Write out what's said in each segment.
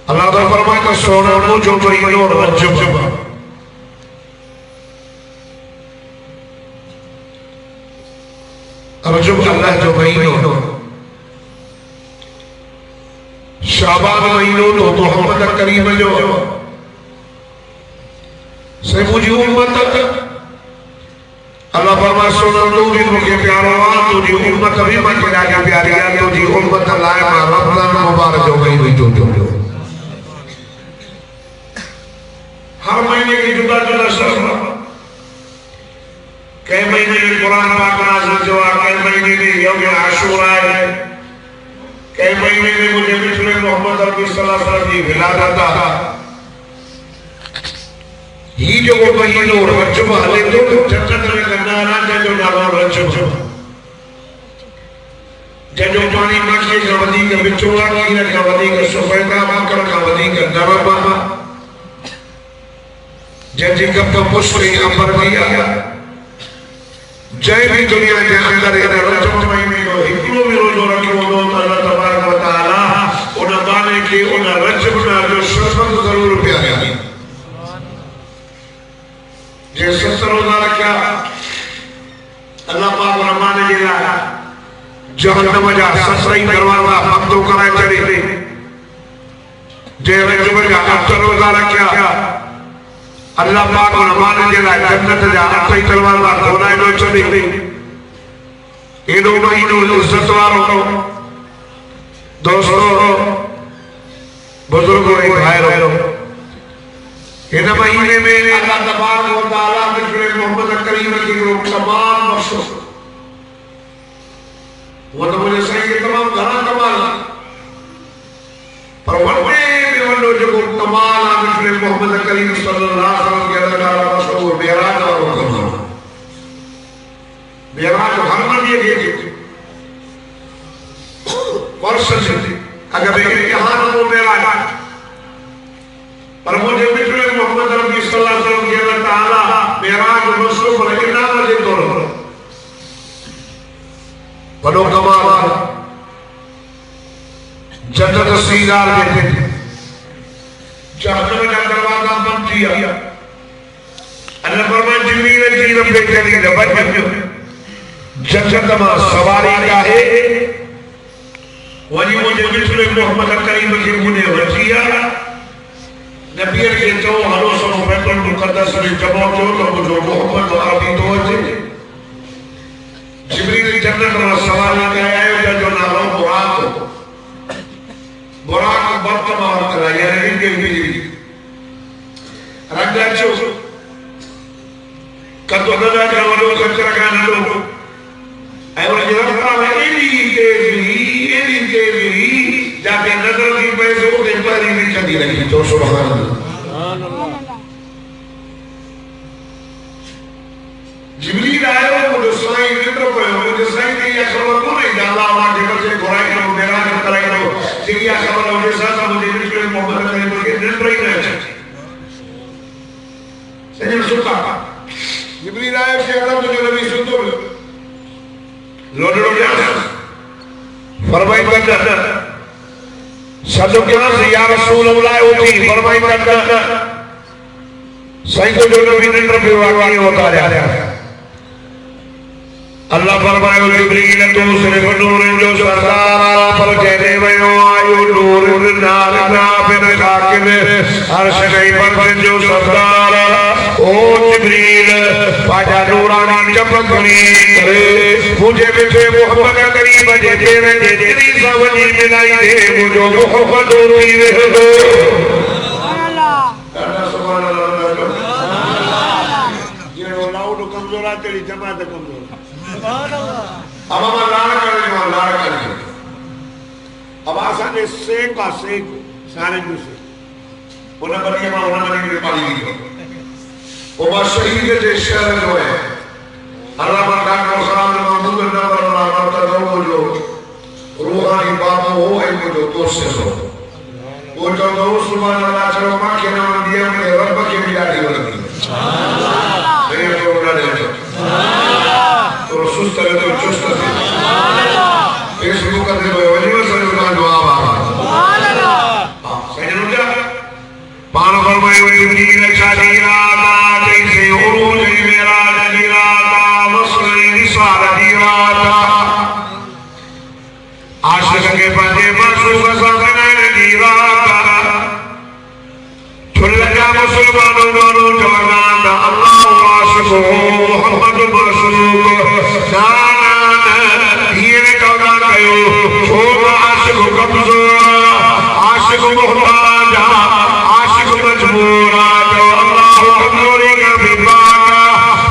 अल्लाह ताला फरमाता सोना मुझो महीनो रजब रजब अल्लाह जो महीनो शाबान महीनो तो मोहम्मद करीम जो से मुझी उम्मत अल्लाह फरमाए सोना तू भी मुझे प्यारो आ तुझी उम्मत भी मुझे लागे प्यारी आ तुझी उम्मत लाए मा रमजान मुबारक जो महीनो जो हर महीने की जुदा जुदा शर्त कई महीने में कुरान पाक नाज़िल हुआ, कई महीने में यौम आशूरा है, कई महीने में मुझे पिछले मोहम्मद अरबी सल्लल्लाहु अलैहि वसल्लम की विलादत ही जो वो महीनो रजब हले तो जन्नत में गन्नारा जो नालो रजब जो पानी मक्के का वधी का बिचोड़ा की का वधी का सफेदा माकर का वधी का नरमा जैसे कब तो पुष्पी अंबर दिया जय भी दुनिया के अंदर इधर रजब महीने को हिकलो भी रोजो रखी वो दो अल्लाह तबारक व तआला उन माने के उन रजब में जो 70 करोड़ रुपया है जे 70 रोजा रखा अल्लाह पाक रहमान जी ला जहन्नम जा 70 दरवाजा बंदो कराए चढ़ी जे रजब जा 70 रोजा रखा अल्लाह पाक रहमान जे ला जन्नत जा 80 दरवाजा खोलाए नो चढ़ी एडो महीनो इज्जत वारो दोस्तों बुजुर्गों भाइयों इन महीने में अल्लाह तबारक व तआला ने मोहम्मद करीम की तमाम बख्शो वो तो मुझे सही के तमाम घना कमाल पर वने में वनो जो कमाल है मोहम्मद करीम सल्लल्लाहु अलैहि वसल्लम के अल्लाह ताला मेराज और कमाल मेराज हर नबी के पर्सन अगर इम्तिहान हो मेराज पर मुझे पिछले मोहम्मद अरबी सल्लल्लाहु अलैहि वसल्लम के अल्लाह ताला मेराज मसरूफ रखना वाले तौर पर बड़ो कमाल जन्नत सीगार देते थे जहन्नम का दरवाजा बंद किया अल्लाह फरमाए जिब्रील की रब चली जबत जन्नत में सवारी का है वही मुझे पिछले मोहम्मद करीम की मुने वजिया नबी के जो हरो सब बैतुल मुकद्दस में जमा जो तो जो मोहम्मद अरबी तो है जिब्रील जन्नत में सवारी का आयो जो नाम बुराक बुराक वर्तमान करा यानी इनके भी रंगा चो कतो नदा का वो कचरा का ना लोग आयो जरा फरा एली के जाके नजर की पैसे को इंक्वायरी नहीं चली रही तो सुभान अल्लाह जिब्रील आयो मुझे साईं नेत्र पर मुझे साईं ने यह खबर को नहीं डाला वहां के बच्चे घोड़ाई को मेरा कराई को ये खबर मुझे साथ मुझे पिछले मोहम्मद करीम के नेत्र ही नहीं सही सुनता जिब्रील आयो कि अगर मुझे नबी सुन तो लोडो क्या फरमाई करता सजो क्या या रसूल अल्लाह होती फरमाई करता सही को जो नबी नेत्र पे वाकई होता जा रहा है अल्लाह फरमाए जिब्रील तो सिर्फ नूर जो सरदार पर कहते वयो आयो नूर नाल ना बिन खाकिन अर्श नहीं पर जो सरदार ओ जिब्रील पाजा नूरानी चमकनी करे मुझे बिचे मोहम्मद करीम जे तेरे तेरी सवजी मिलाई दे मुझे मोहब्बत होती रहे सुभान अल्लाह सुभान अल्लाह ये लाउड कमजोर तेरी जमात कमजोर अब हम लाड़ करें अब आसान ने सेक का सेक सारे जो से उन्हें बनिए माँ उन्हें बनिए में पाली दी वो बात शहीद के शहर जो है अल्लाह पर डाक और सलाम ने महमूद करना पर अल्लाह पर तदो वो जो रूहानी बात हो वो जो दोस्त से हो वो जो दोस्त सुभान अल्लाह चलो माँ के नाम दिया मेरे रब के मिलाटी वाली मेरे को उड़ा दे तो सुस्त करे तो चुस्त थी फेसबुक करते हुए वही में सर का दुआ बाबा सही जा पान फरमाए हुए नील छाती राता जैसे उरूज मेरा नदी राता मसले निसार दी राता आशिक के पंजे मासूम सामने नदी राता छुल्ला मुसलमानों दोनों जवान अल्लाह आशिक मोहम्मद मासूम जाना ये कौना कयो ओ आशिक कमजोर आशिक मोहताज आशिक मजबूर जो अल्लाह कमजोरी का भी पागा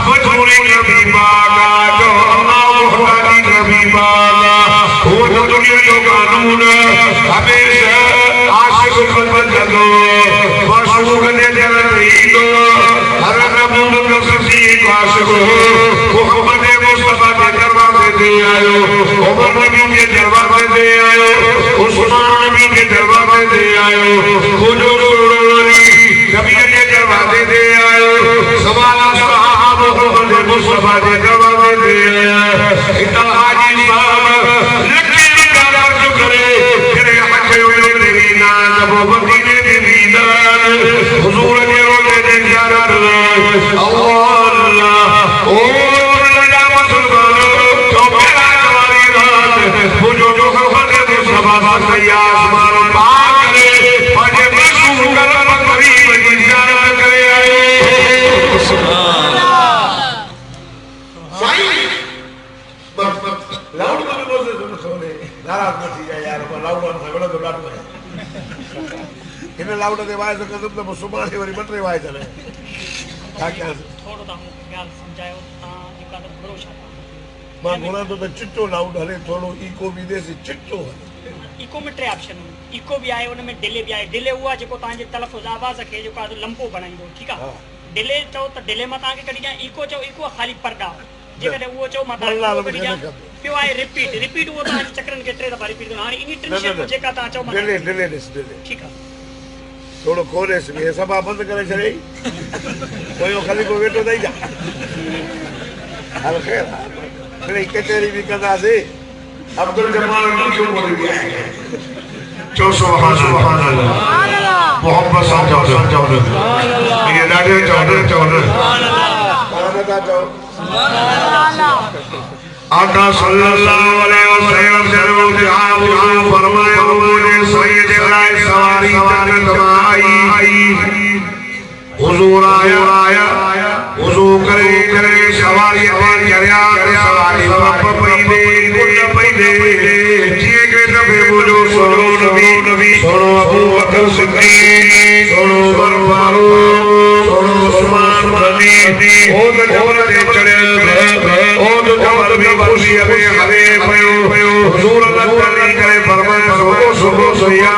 मजबूरी का भी पागा जो अल्लाह मोहताजी का भी पागा वो दुनिया जो कानून हमेशा आशिक खिदमत करो मासूम ने जरा दो हर नबूद का ससीक आशिक मोहम्मद मुस्तफा के दरबार दे आयो उमर नबी के दरबार दे आयो उस्मान नबी के दरबार दे आयो हुजूर नबी के दरबार दे आयो सवाल साहब मोहम्मद मुस्तफा के दरबार दे आयो इतना हाजी साहब लकी का अर्ज करे तेरे हक में तेरी नाम वो मदीने में दीदार हुजूर के रोज़े दे ज़ियारत अल्लाह ओ लाउड दे वाइस के तुम तो सुबाने वाली बटरे वाइस है क्या क्या थोड़ो ता गाल समझायो ता जेका तो भरोसा मां बोला तो चिट्टो लाउड हले थोड़ो इको विदेशी चिट्टो इको में ट्रे ऑप्शन इको भी आए उन में डिले भी आए डिले हुआ जेको ता जे तलफुज आवाज के जो का लंबो बनाइंदो ठीक है डिले चो तो डिले में ता के कडी जा इको चो इको खाली पर्दा जेकॾहिं उहो चओ मां पियो आहे रिपीट उहो तव्हां चक्रनि खे टे दफ़ा रिपीट करणो हाणे इन टेंशन जेका तव्हां चओ डिले ठीकु आहे थोड़ो खोलेस भी सभा बंद करे छड़े कोई खाली को वेटो दई जा हल खैर फिर कचहरी भी कदा से अब्दुल जमाल क्यों बोल गया चो सुभान अल्लाह मोहम्मद साहब जाओ ये दादे जाओ सुभान अल्लाह आका सल्लल्लाहु अलैहि वसल्लम जरूर फरमाया उन्होंने सैयद सवारी जन्नत में आई हुजूर आया हुजूर करे सवारी जरिया सवारी बाप पईदे जिए के दफे बोलो सुनो नबी सुनो अबू बकर सिद्दीक सुनो उमर फारूक सुनो उस्मान गनी ओ तो जबल दे चढ़े ओ तो जबल भी खुशी अबे हवे पयो हुजूर अल्लाह ताला करे फरमाया सुबह सैया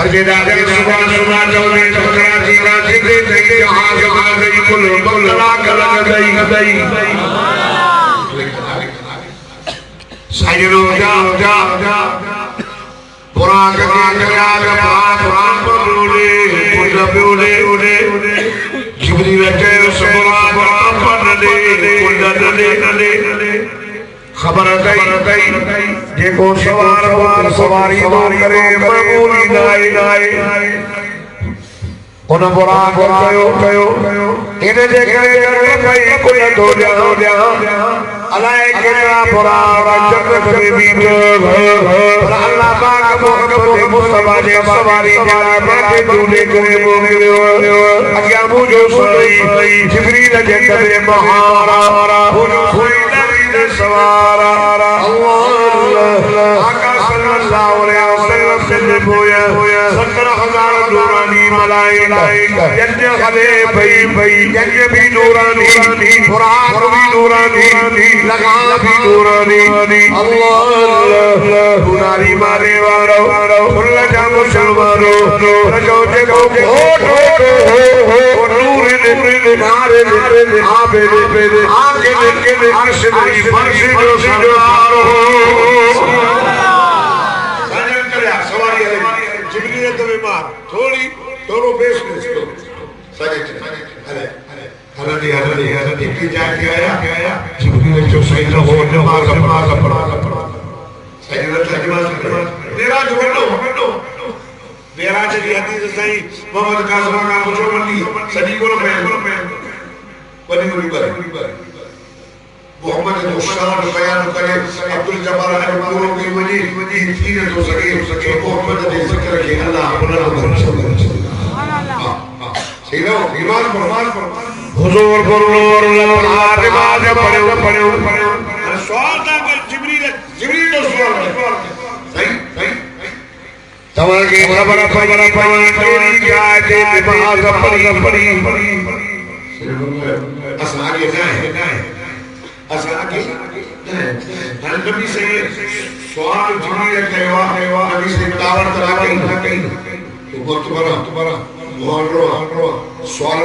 परजेदार सुबह सुबह चौबे बकरा जीवा जिंदे तई जहां जहां गई कुल बकरा गलग गई साइनो जा पुराण के पुराण बोले उड़े जिब्रील के सुबह अपन दे खबर गई जेको सवारी करे मामूली नाए उन बुरान कयो इने जे करे कई कुल धो जा अलाए केतरा बुरान जन्नत में भी अल्लाह पाक मोहब्बत मुस्तफा जे सवारी जरा माथे दूले करे मोगियो अग्या मुजो सही जिब्रील जे करे महारा कोई सवारा अल्लाह आका सल्लल्लाहु अलैहि वसल्लम से बोया 17,000 नूरानी मलाइका यज्ञ खले भई यज्ञ भी नूरानी बुराक भी नूरानी लगा भी नूरानी अल्लाह नूरानी मारे वारो खुल जा मुसलमानो रजो जे को हो नूर ने मारे आबे आके अर्श नहीं फर्श जो सरदार हो साजन करया सवारी जिब्रील तो बीमार थोड़ी थोड़ो बेस इसको साजन अरे की जाके आया जिब्रील जो सही न हो नमाज पढ़ो साजन तेरा जो वडो तेरा जी हदीस सही मोहम्मद कासिम का पूछो बंदी सदी को बनी मोहम्मद मुशान बयान करे अब्दुल जब्बार अहमद की वजी थी तो सके मोहम्मद दे जिक्र के अल्लाह बुलंद करे सुभान अल्लाह सही लो ईमान पर हुजूर नमाज पढ़ो सवाल था कर जिब्रील सवाल सही तवा के खबर पड़ी जाए दे नमाज पढ़ी असा आगे ना असा आगे नबी से सवाल जिब्रील कहवा नबी से दावत करा कहीं तो बहुत बड़ा मोहरो सवाल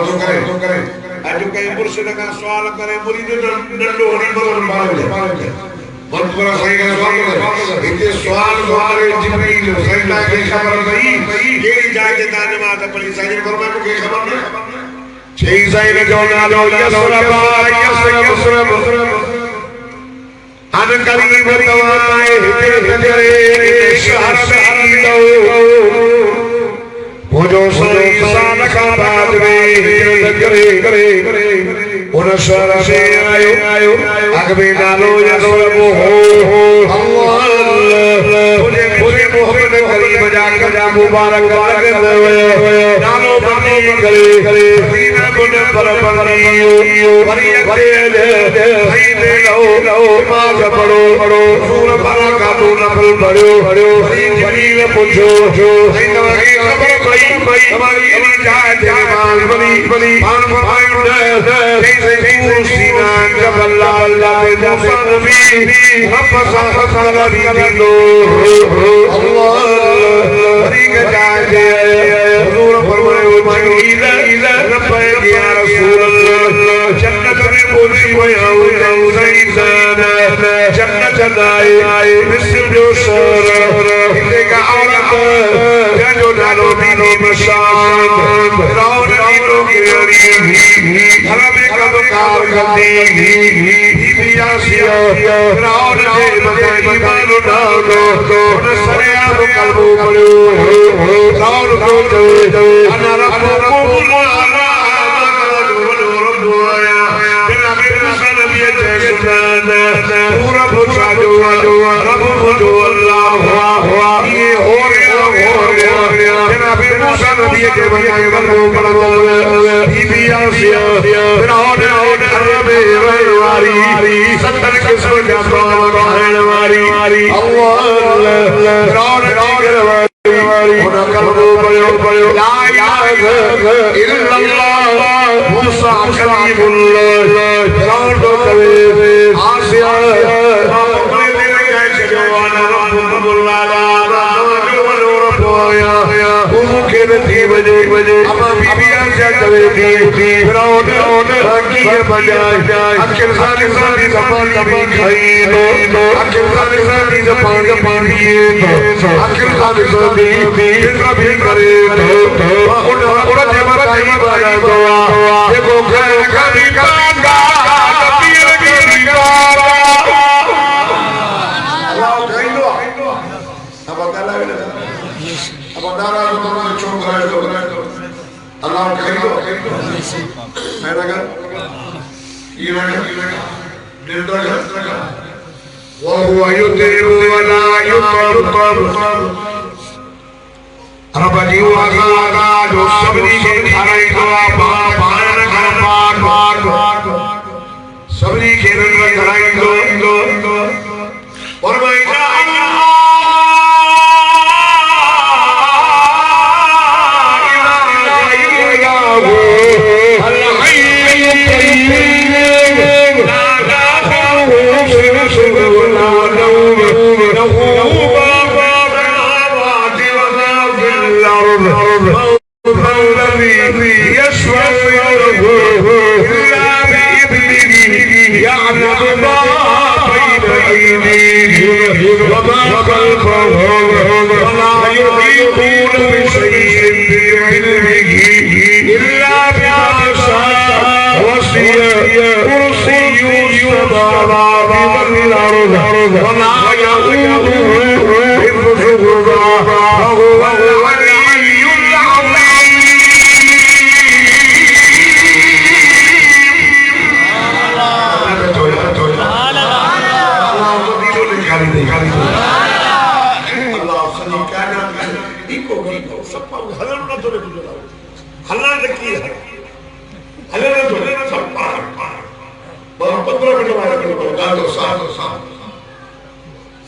तो करे आज कहीं मुर्शिद का सवाल करे मुरीद डंडो नहीं बोल पावे बहुत बड़ा सही का सवाल करे इतने सवाल हमारे जिब्रील सही के खबर नहीं केड़ी जाके नमाज पढ़ी सही पर मैं के खबर नहीं छह सही जो नालो यसरब अन करीब तवाए हिजरे शहर में लो वो जो सही साल का बाद में हिजरत करे उन शहर से आयो अगबे नालो यसरब हो अल्लाह मुझे मोहब्बत करीब जाकर मुबारक नालो बनी करे पर नमाज पढ़ो सूर बारा का तो नफल पढ़ो जमील पूछो खबर पई हमारी जान बनी सीना जबल अल्लाह के नबी वापस लो अल्लाह हरी का जाए हुजूर फरमाए रब्बे या रसूल अल्लाह जन्नत में बोली वयाऊ ज़ैन जन्नत आए मिस्र जो सर इनके का औरत जो नालो दीनो मशान राउन दीनो की हरम का कार करती बियासिया राउन जे मकाई मानो नालो सरिया तो कल्बो पड़ो राउन को अना रब्बुकुम पूरा पूछा जो रब जो अल्लाह हुआ ये हो गया जनाब मूसा नबी के बनाए बंदो बीबी आसिया फिरौन अरब वारी 70 किस्म का कहने वाली अल्लाह फिरौन वारी उन कल्बो पड़ो ला इलाहा इल्लल्लाह मूसा कलीमुल्लाह फिरौन तो कहे आसिया अपने दिल के जवान रब्बुल्लाह थी फिरौन की के बजाय अकिल साली ज़बान खाई तो अकिल साली ज़बान पिए तो अकिल साली भी करे तो उन जे बताई बारा दुआ देखो घर खाली कांगा पीर की गारा अल्लाह कहिलो अब अल्लाह अब नारा तो चुप रहे तो अल्लाह कहिलो मेरा घर ये दिल का वहुवा युतिरु वला युतर रबजी वागा जो सबरी के खाई तो पान खान सबरी के रंग कराई दो और मैं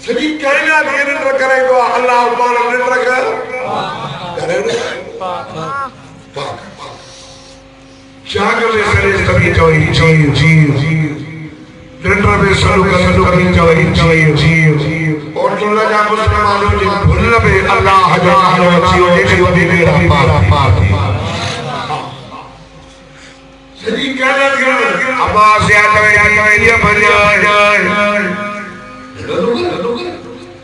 सजी कहना निरंतर करेगा अल्लाह उमान निरंतर जागले करे सभी जोई जी निरंतर में सलू करी जोई जी और तुल्ला जा मुसलमानों जी भुल्ला में अल्लाह जल्ल वसीओ एक वदी मेरा पार सजी कहना अब्बास या ये बजाए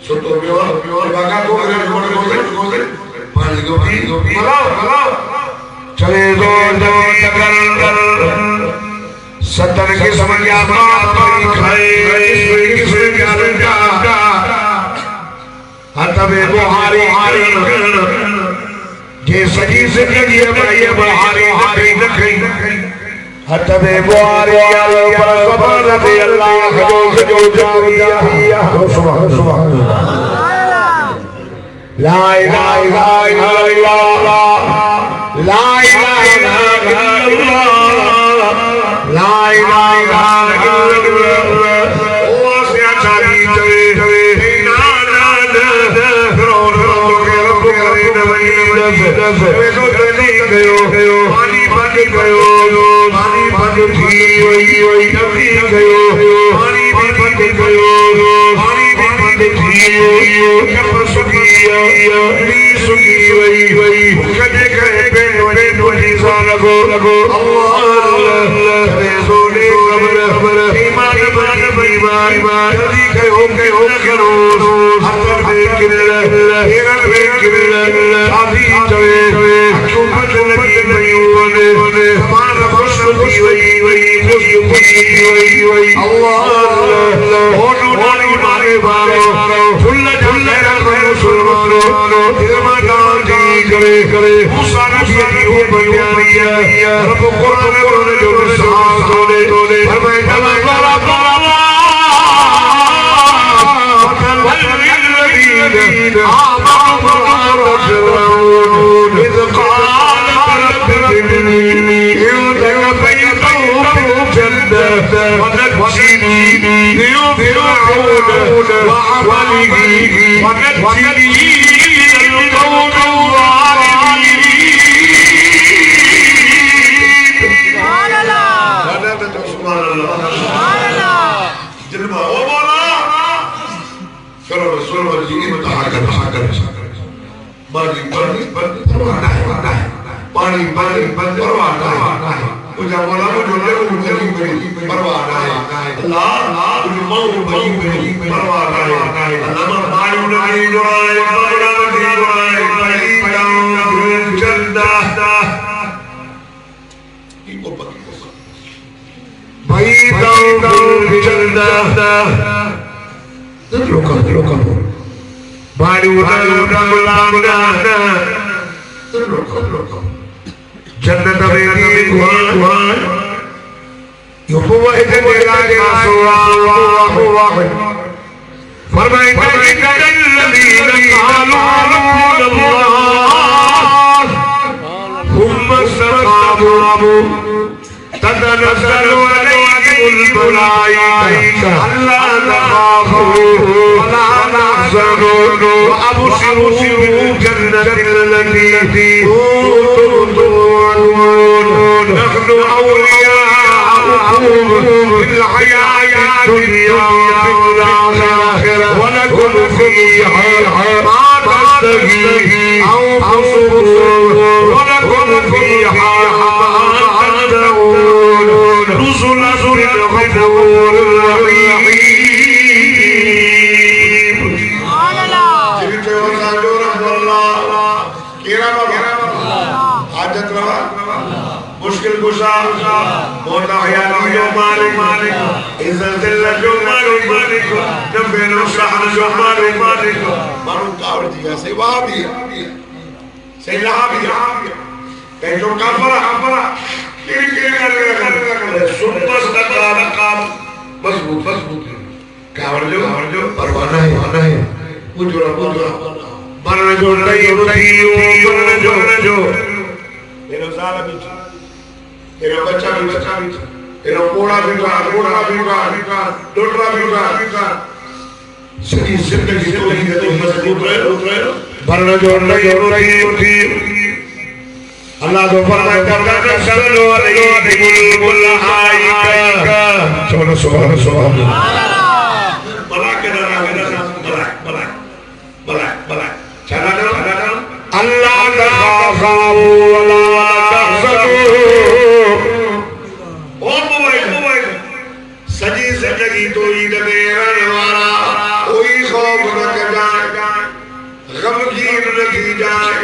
सोतो बिवार बागा को करे पानी गोपी मलाओ चले दो जगल सत्तर के समझा बात खाए किसने क्या लगा हतबे बुहारी जे सजी से लिए भाई बुहारी हारी न गई हतबे बुहारी आलो पर सबर दे अल्लाह जो जारिया सुभान ला इलाहा इल्लल्लाह ला इलाहा इल्लल्लाह ला इलाहा इल्लल्लाह ओ से चारी चले ना रो के रब करे नवई तो चली गयो पानी बन गयो पानी बन थी नबी गयो पानी बन गयो पानी बन थी कब सुखिया नी सुखी वई कदे करे पेन वली लगो अल्लाह रे सोने खबर ईमान ईमान नदी कहो करो हर देख हेरा देख शादी चले चुपत लगी मयूने मान खुश वई अल्लाह होनु नानी मारे बारो फुल्ल मुसलमानो दिलमा दादी करे मूसा नबी हो बनिया रब कुरान जो साथ होने फरमाया पानी पानी परवाह नहीं मुझे बोला मुझे नहीं बड़ी परवाह नहीं अल्लाह मुझे मांग बड़ी परवाह नहीं अल्लाह मायू नहीं जोड़ाए बड़ा नहीं जोड़ाए बड़ी डाउन चलता इको पकी भाई डाउन चलता लोका बाड़ी उड़ा लोका जन्नत में दी दुआ यो हुआ इधर मेरा कासुआ हुआ फरमाए कल्लदीन क़ालू अल्लाह हुम्मा सताबू ततनज़्ज़लु अलैहिमुल मलाइका अल्ला तख़ाफू वला तहज़नू व अबशिरू जन्नतिल लती نحن أولياؤكم في الحياة الدنيا والآخرة ولكم فيها ما تشتهي أنفسكم ولكم فيها ما تدعون نزلا من غفور رحيم मुश्किल गुशा मोटा हयाती जो मालिक इज्जत दिल जो मालिक नबे नो शहर जो मालिक मानो कावड़ दिया से वहां भी से लहा भी ते जो काफरा के कर सुबस का मजबूत कावड़ जो परवाना है मुजरा मरण जो नहीं जो तेरो साला भी तेरा बच्चा भी तेरा कोड़ा भी डोडरा भी सही जिंदगी तो ही तो मजबूत रहे वरना जो नहीं अल्लाह तो फरमाता है सल्लल्लाहु अलैहि मलाइका चलो सुभान अल्लाह भला के भला चला अल्लाह तख़ाफू वला तहज़नू ओ मोबाइल सजी जिंदगी तो ही लगे रहने वाला कोई खौफ न जाए गमगीन न की जाए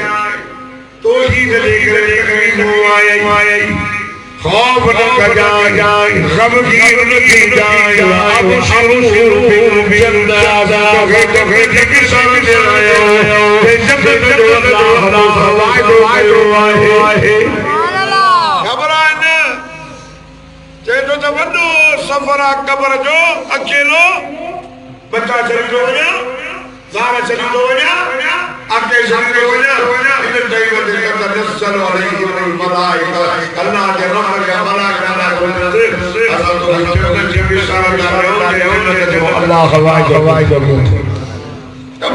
तो ही लेकर कहीं हो आए खौफ न जाए गमगीन न की जाए अब शुरू बिल के सामने आया जब सफर कबर जो अकेलो बच्चा चली तो वञा ज़ार चली तो वञा अके चली तो वञा इन ड्राइवर दे तनस्सल अलैहि मलाइका अल्लाह के रहमत के मलाइका को असल तो जन्नत के सारा कर हो अल्लाह हवाई दो कब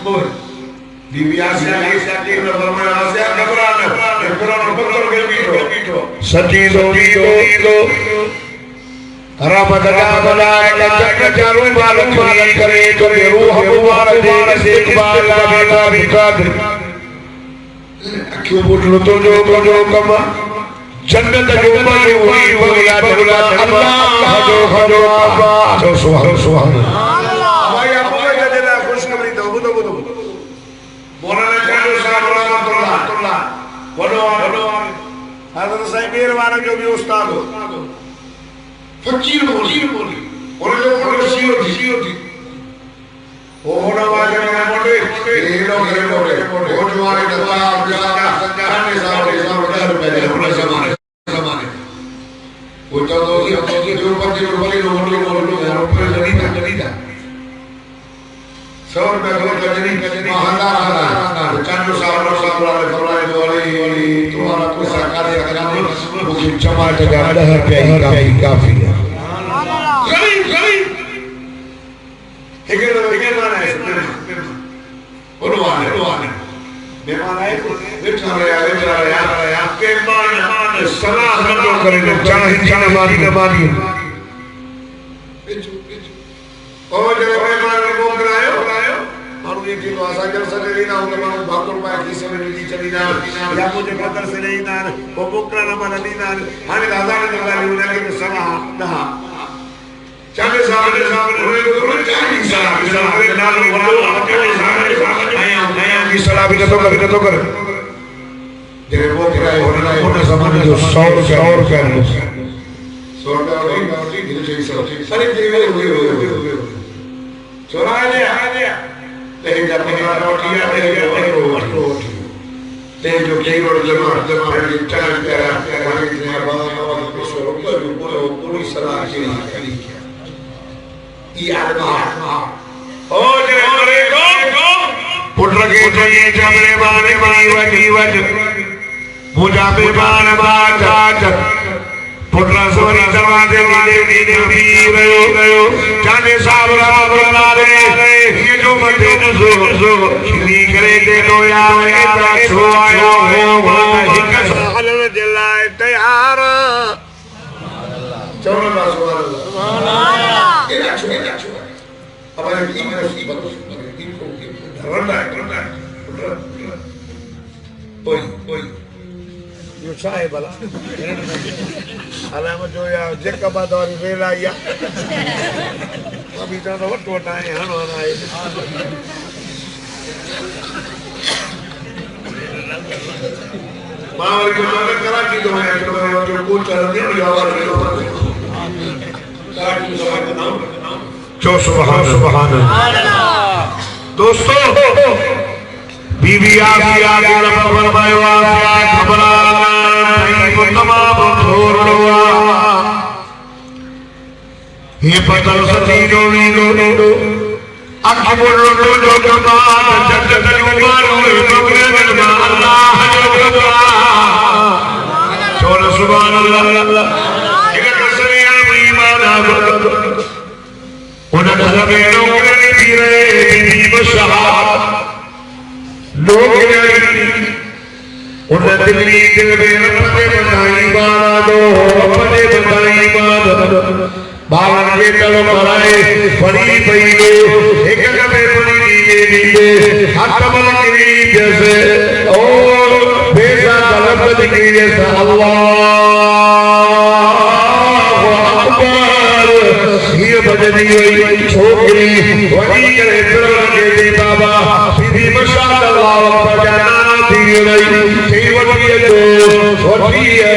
मोह बीवी आसिया ने फरमाया आसिया घबराना पत्थर के पीठो सच्ची दो रहमत का मलाइका जन्नत चारों मालूम करे तो रूह मुबारक से इकबाल भी कादिर क्यों बोलो तो जो कमा जन्नत जो मानी हुई बगला अल्लाह जो अल्लाह जो सुभान भाई आपको क्या देना खुशखबरी दो मौलाना चालू साहब रहमतुल्लाह बोलो हजरत साहब मेहरबान जो भी उस्ताद हो फकीर बोली और जो सीओ थी वो होना वाले में मोटे ये लोग वो जो आए दवा जाने साहब पहले होना जमाने वो तो जो बड़ी लोग जनीता 100 रुपए को जनी महंगा चांदो साहब वाले वाली तुम्हारा कोई सरकारी कराने मुझे जमा का 10 रुपए ही काफी है गरीब हेगे माना है बोलवाने मेहमान आए बैठा रहा के मान सलाह बंदो करे चाहे मारी और जो मेहमान को करायो मारू ये थी तो आशा कर सके ना उनके मानो भाकुर पाए किसी में नहीं चली ना या मुझे कदर से नहीं ना वो बुकरा ना मन नहीं ना हने दादा ने जगह उन्हें के समा ना चाहे सामने उन्हें तो चाहे सामने नाल वाला आया की सलाह भी तो कर जेरे वो किराए होने सामने जो 100 रुपए सोटा और दिल से सब अरे देवे हुए चोरा ले आ ले ले जब पता रोटियां ले रोटी ले जो कई रोड जमा फिर चार तेरा माने ने बाबा को सो पूरी सलाह की क्या ये आदमी ओ जेरे को पुत्र के ये जबरे बाने वज मुझा पे बान बाज पुत्र सोनी दरवाजे नीचे गयो जाने साहब राम नारे ये जो मते जो खिली करे दे दो या छो आयो हो हिक साल दिलाए तैयार चलो ना सुभान अल्लाह ये छो हमारे की मुसीबत इनको डरना ओए यो चाहे भला अलाम जो या जेका बात वाली वेला या अभी तो वट आए हण आए मावर को तो कराची तो है तो जो को चल दे आवाज जो सुभान अल्लाह दोस्तों बीबी आगे रब फरमायो खबर तमाम छोड़वा ये पतल सती डोली अकबर जो जमात जगत उमारो मगरे में अल्लाह चोर सुभान अल्लाह एक कसरे ईमान उन नबी लोग ने पीरे बीबी बशा लोग उन्हें दिल्ली दिल में अपने बताई माना दो अपने बताई माना बावन के तलो कराए बड़ी पहले एक कभी बड़ी नीचे हटबल की जैसे और बेजा गलत दिखी जैसे अल्लाह अकबर ये बजनी हुई छोकरी वही करे तरह के दी बाबा बीबी माशाअल्लाह बजाना दी रही छोटी है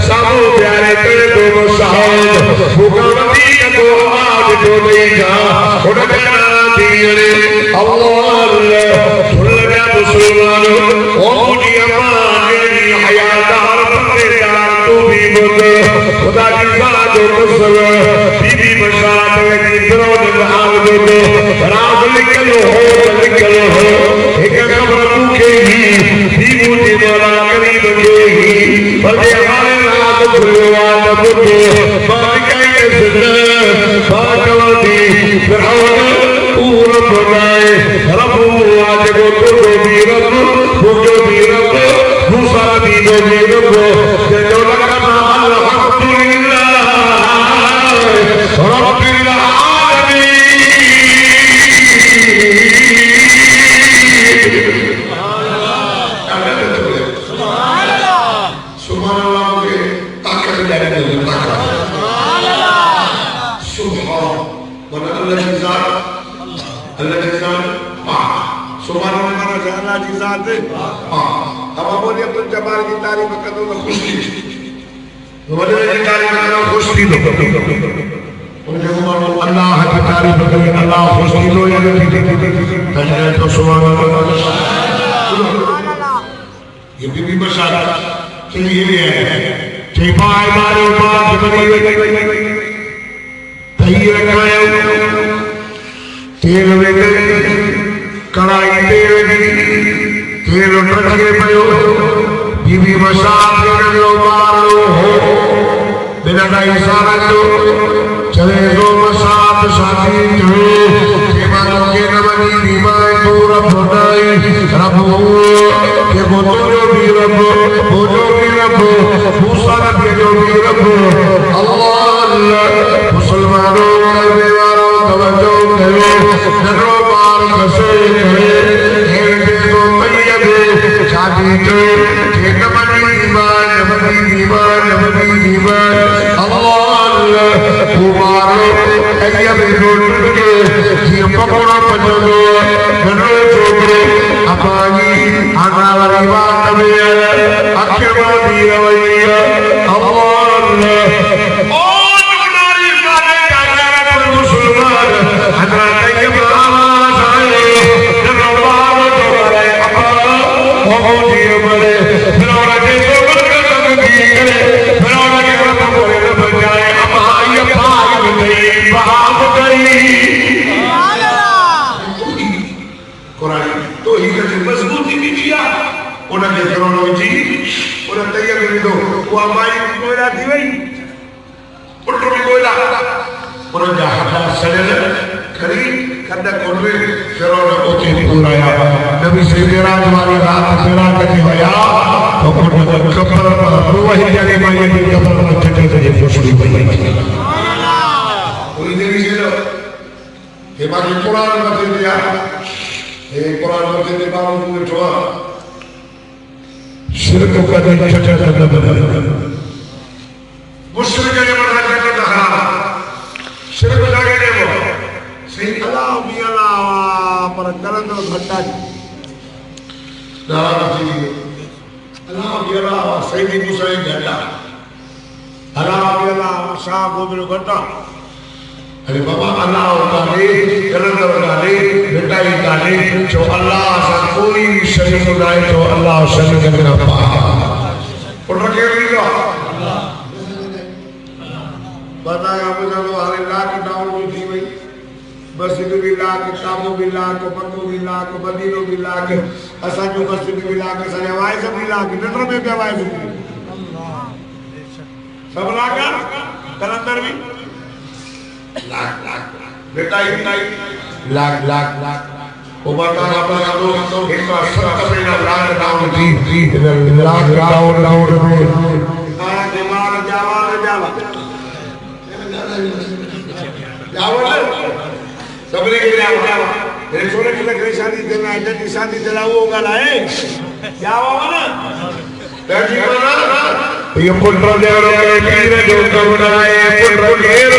सामो प्यारे तेरे दो साहब भूखमती को आग जो नहीं जा उड़ना दिए अल्लाह सुन ले मुसलमान ओ मुझे अम्मा हयादार बंदे यार तू भी मुझ खुदा की साथ जो कसर बीबी मशात की दरोज आग जो रात निकलो हो एक कब्र भूखे ही मुझे बोला करीब गई बड़े हमारे रात भगवान बुद्धो बारिकाई के जिंदा बाकवती फिरौन पूरा बनाए रबू आज को तो भी रब भूजो भी रब दूसरा भी दो भी रब जो लगा अल्हम्दुलिल्लाह रब्बिल आलमीन अब बोलिए तो जबार की तारीफ करो तो खुश थी बोले की तारीफ करो खुश थी तो उनके मानो अल्लाह की तारीफ करो अल्लाह खुश थी लो ये तजरे तो सुभान अल्लाह ये बीबी बशार चलिए है चेपाई मारो बात बनी तई रखायो तेल वे कढ़ाई तेल टके पयो बीबी मसाब लो मारो हो बिना दाई सारा जो चले दो मसाब साथी जो के मानो के नवनी बीमार तो रब बनाई रब के बोलो भी रब बोलो भी रब दूसरा भी जो भी रब अल्लाह मुसलमानों बेवारों तवज्जो करो नगरों पार कसे तैया में रोट के जी पकोड़ा पजो ननो छोकरो अपागी आगावारी बात में अखिर दी रवैया अल्लाह ओ नारी काने जाने पर मुसलमान हजरा तैयब आवाज आए ननो बात करे अपा ओ जी मरे फिरौना के सोबर दी करे फिरौना के रब को न बचाए अपा ये भाग गई भाग गई कुरान तो ही के मजबूती भी दिया उन्हें फिरौना जी उन्हें तैयार कर दो वो हमारी कोयला दी वही उल्टो भी कोयला उन्हें जहाँ सड़े खरी करना कोने फिरौना को तेरी बुलाया नबी से मेरा जवानी रात मेरा करने वाया तो उन्हें कब्र पर वही जाने वाले की कब्र पर चढ़े चढ़े फुसली पड़ी कोई नहीं चलो ये बाकी कुरान में दे दिया ये कुरान में दे दिया बाबू ने जोआ शिरक का दिन चचा चचा बना मुश्किल के मना करके दखा शिरक जाके दे वो सही अल्लाह भी अल्लाह पर गलत घटा नारा जी अल्लाह भी अल्लाह सही भी मुसई घटा अल्लाह भी अल्लाह शाह गोबिल घटा अरे बाबा अल्लाह ताले गलत ताले मिटाई ताले जो अल्लाह सा कोई शरीक नाए तो अल्लाह शरीक करना पा और रखे रीगा बताया मुझे तो हर लाख डाउन भी हुई मस्जिद भी लाख किताबों भी लाख पक्को भी लाख मदीनो भी लाख असा जो मस्जिद भी लाख असा वाइस भी लाख नटर में क्या वाइस सब लाख कलंदर भी लाख लाख बेटाई लाख लाख लाख वो बता अपना तो एक बार 70 lakh down the lakh down में दिमाग जावा सबने के जावा मेरे सोने की लकड़ी शादी देना है जल्दी शादी दिला वो गाला है जावा ना तजी बना ये पुत्र देवरो के पीर जो कबनाए पुत्र घेर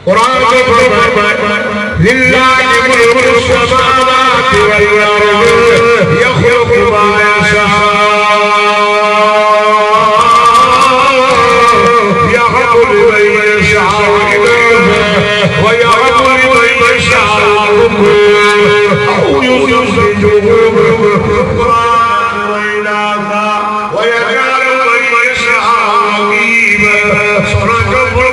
कुरान के फरमान लिल्लाहि मुल्कुल समावाति वल अर्द यखलुकु मा यशा यहबु लिमन यशा व यहबु लिमन यशा औ युज़िजुहु कुरान व इलाहा व यजअलु मन यशा अकीमा सुरज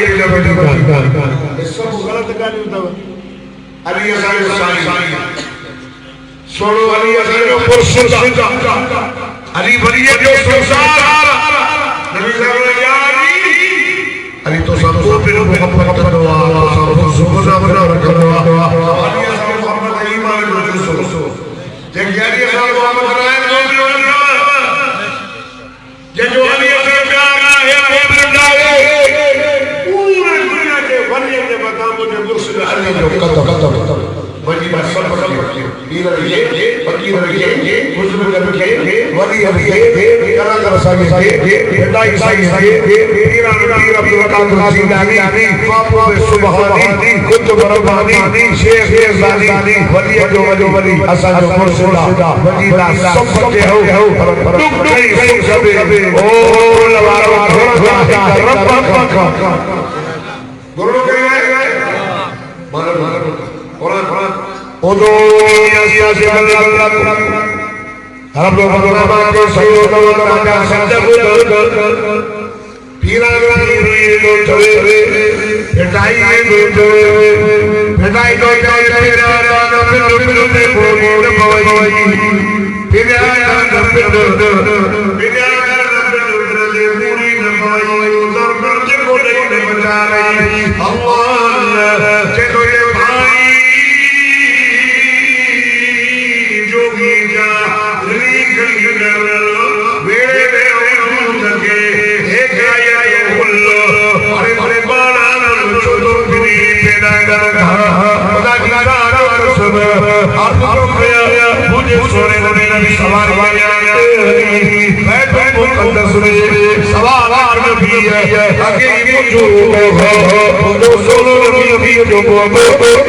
मुल्क जुबालना अली बनिए जो संसार नबी साहब ने यारी अली तो सबको फिर मोहब्बत करवा सबको सुबह बना रखवा अली साहब मोहम्मद ईमान जो सो जे यारी साहब मोहम्मद राय जो जे जो अली साहब प्यारा है वृंदावे पूरे दुनिया के वली के बता मुझे मुर्शिद अली जो कदम बड़ी बात सब पीर रखे फकीर रखे बुजुर्ग रखे वली रखे करा कर सागे बेटाई सागे पीरा पीर अब्दुल कादिर जिलानी बापू सुबहानी खुद बरबानी शेख ज़ानी वली जो वली असा जो मुर्शिदा वजीदा सब बचे हो दुख नहीं सब सबे ओ लवारो रब गुरु के मार कुरान ओदो या अल्लाह रब भगवान को सहयोग करना संजब पीरा रो चले बेटाई तो तेरा फिर ने बोल बोई पीरा पूरी नमाई उधर के बोले ने बचा रही अल्लाह के तो ये भाई जोगी जा वेरे तके एक आया ये बोलो अरे बड़े बाला छोड़ो फिरी पेड़ा खुदा की दान सब अर्थ को खया मुझे सोने नबी सवार वाया मैं तो मुकद्दस ने सवार नबी है आगे मुझो हो जो सोलो नबी जो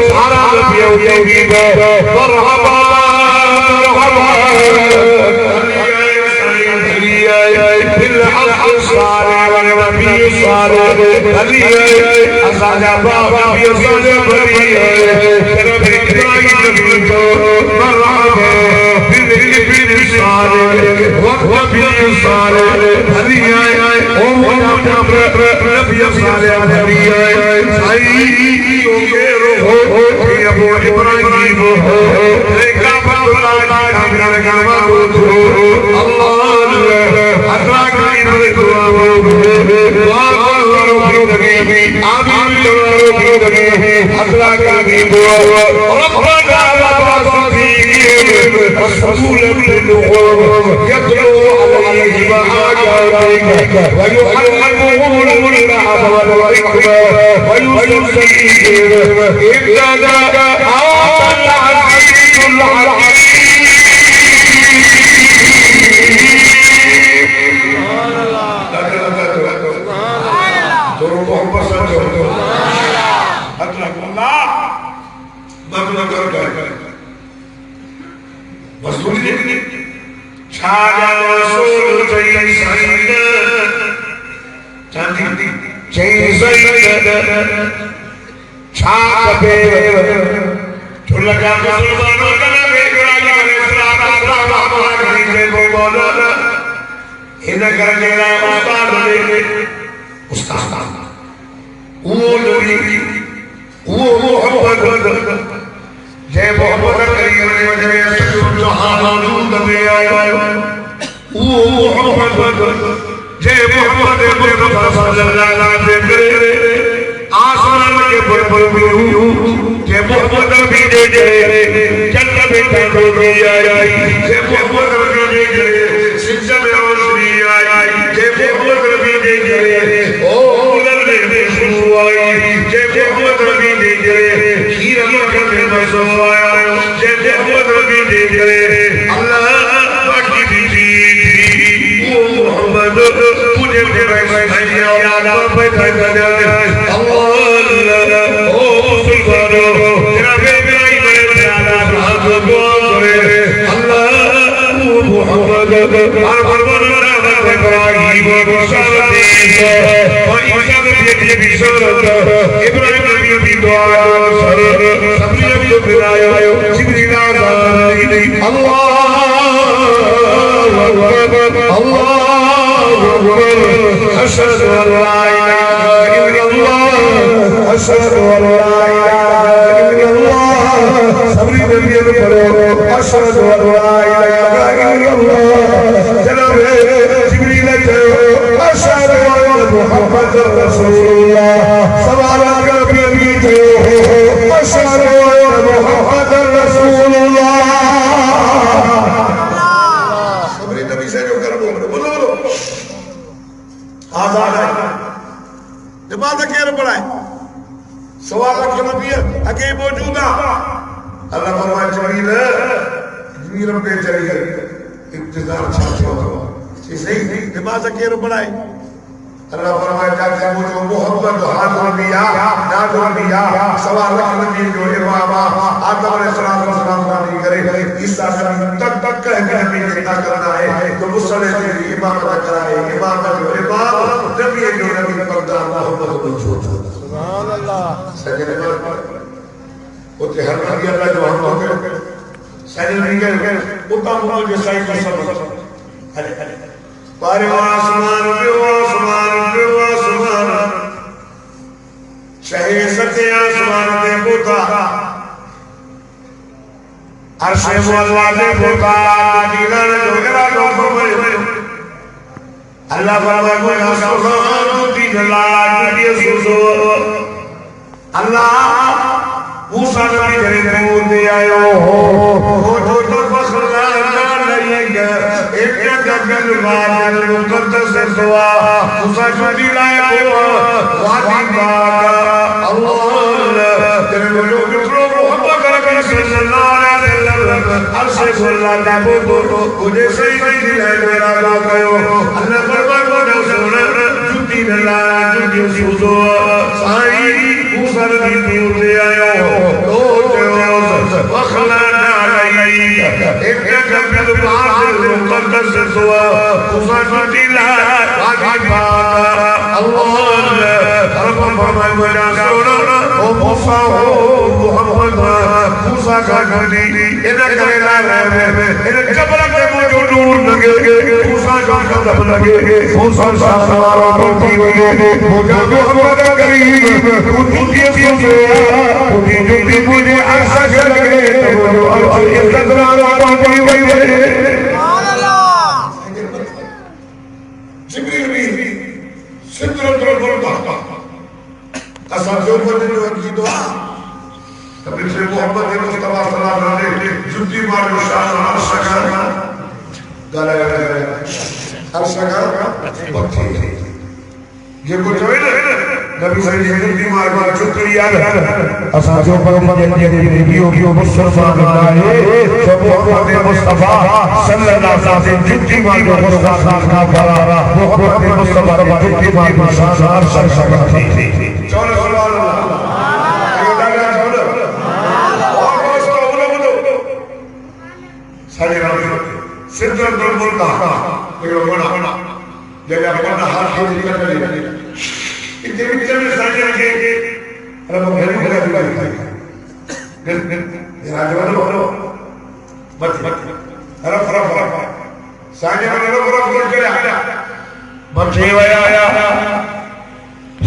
सारा नबी होगी मरहबा मरहबा بالحق الصالح والنبي الصالح علي أساجا بابا بيزاجا بري كرم إكراي نبيتو مرحبا بالنبي الصالح والنبي الصالح علي أم نبي الصالح علي سعيدي وغيره في أبو إبراهيم لك بابا كامل كامل الله أدراك من الدعاء آمين أدراك من الدعاء ربنا رسول يتلو عليهم آياتك ويعلمهم الكتاب والحكمة ويزكيهم إنك أنت العزيز الحكيم जय मोहम्मद करीम ने जय मोहम्मद मुस्तफा सल्लल्लाहु अलैहि वसल्लम आसमान के पर जय मोहम्मद भी दे जन्नत में भी आई जय मोहम्मद भी दे सिज्जा में रोशनी आई जय मोहम्मद भी दे ओ लल्ले में शुरू आई जय मोहम्मद भी दे खीर मक्का में मसो आया जय मोहम्मद भी दे अल्लाह बाकी भी वो मोहम्मद मुझे तेरा भैया याद पे अल्लाह ओ मुसलमानो तेरा बेटा ही मेरे प्यारा हाथ को करे अल्लाह वो मोहम्मद हर फरमाना इब्राहिम मुशावती और ईसा के भी शरत इब्राहिम नबी की दुआ सर सबने भी फिराया जिब्रील अल्लाह أشهد أن لا إله إلا الله أشهد أن لا إله إلا الله صبري نبي الكريم أشهد أن لا إله إلا الله جناب جبريل أشهد أن محمد رسول الله سبحانك نبي أشهد أن محمد رسول الله صبري نبي سيدنا बोलो आजाद है जमात केर पढ़ाए सवाल रख नबी अगे मौजूदा अल्लाह फरमाए जमीन जमीन पे चली इंतजार छात्र सही दिमाग के बनाए अल्लाह फरमाए जाते मुझे मोहब्बत हाथ दिया ना जो दिया सवाल रखने जो इमाम आदम अलैहिस्सलाम नहीं करे ईसा तक तक कह के नबी ने क्या करना है तो मुसल्ले की इमाम कराए इमाम जो इमाम नबी जो नबी पर्दा मोहब्बत मौजूद सुभान अल्लाह सजने उते हर नबी अल्लाह जो हम के सजने नहीं के उता मुझे सही कर सब अरे पारे आसमान शहे सते आसमान दे पोता अर्शे मौला दे पोता दीदार जोगरा दो फरमाए अल्लाह फरमाए कोई आसमान दी जला दी सुसो अल्लाह मूसा नबी करे दूर दे आयो हो तो फखला लइगा एक जगल वाल मुकद्दस दुआ मूसा नबी लाए को वादी बाका अल्लाह तेरे लोग मोहब्बत कर सल्लल्लाहु अलैहि वसल्लम अर्शे खुला दबो मुझे सही नहीं है मेरा ला कयो अल्लाह बरबर को सुन जुती ला जुती सुसो साई मूसा नबी दे आयो तो वखला एक जगल वाल मुकद्दस दुआ मूसा नबी लाए वादी बाका अल्लाह रब फरमाए सुनो ओ मूसा हो मोहम्मद मूसा का गनी इधर करेला रे इधर जबल के मुझे नूर लगे मूसा का कदम लगे मूसा सवारों को दिए मुझे मोहम्मद करीम तुझे सुनो तुझे मुझे आशा लगे तो इज्जत वाला कोई वही सुभान अल्लाह जिब्रील भी सिद्दुल बोलता असल जो बदलो की दुआ तभी से मोहम्मद मुस्तफा सल्लल्लाहु अलैहि वसल्लम जुती मारो शान अर्शका गले अर्शका बच्ची ये कुछ है ना नबी सही जुती मारो जुती याद असल जो पैगंबर के नबियों की मुसलमान आए सब मोहम्मद मुस्तफा सल्लल्लाहु अलैहि वसल्लम जुती मारो मुस्तफा का करा मोहम्मद मुस्तफा जुती मारो शान अर्शका थी चलो सुभान अल्लाह ये दादा चलो और दोस्तों बोलो सारे राम सिद्दुल बोलता देखो बड़ा जगह बड़ा हाथ से निकल गई इतने बीच में सारे के अरे वो घर में लगा दिया ये राजवाड़ा बोलो मत अरे फरा सारे में लोग बोल के आया मत आया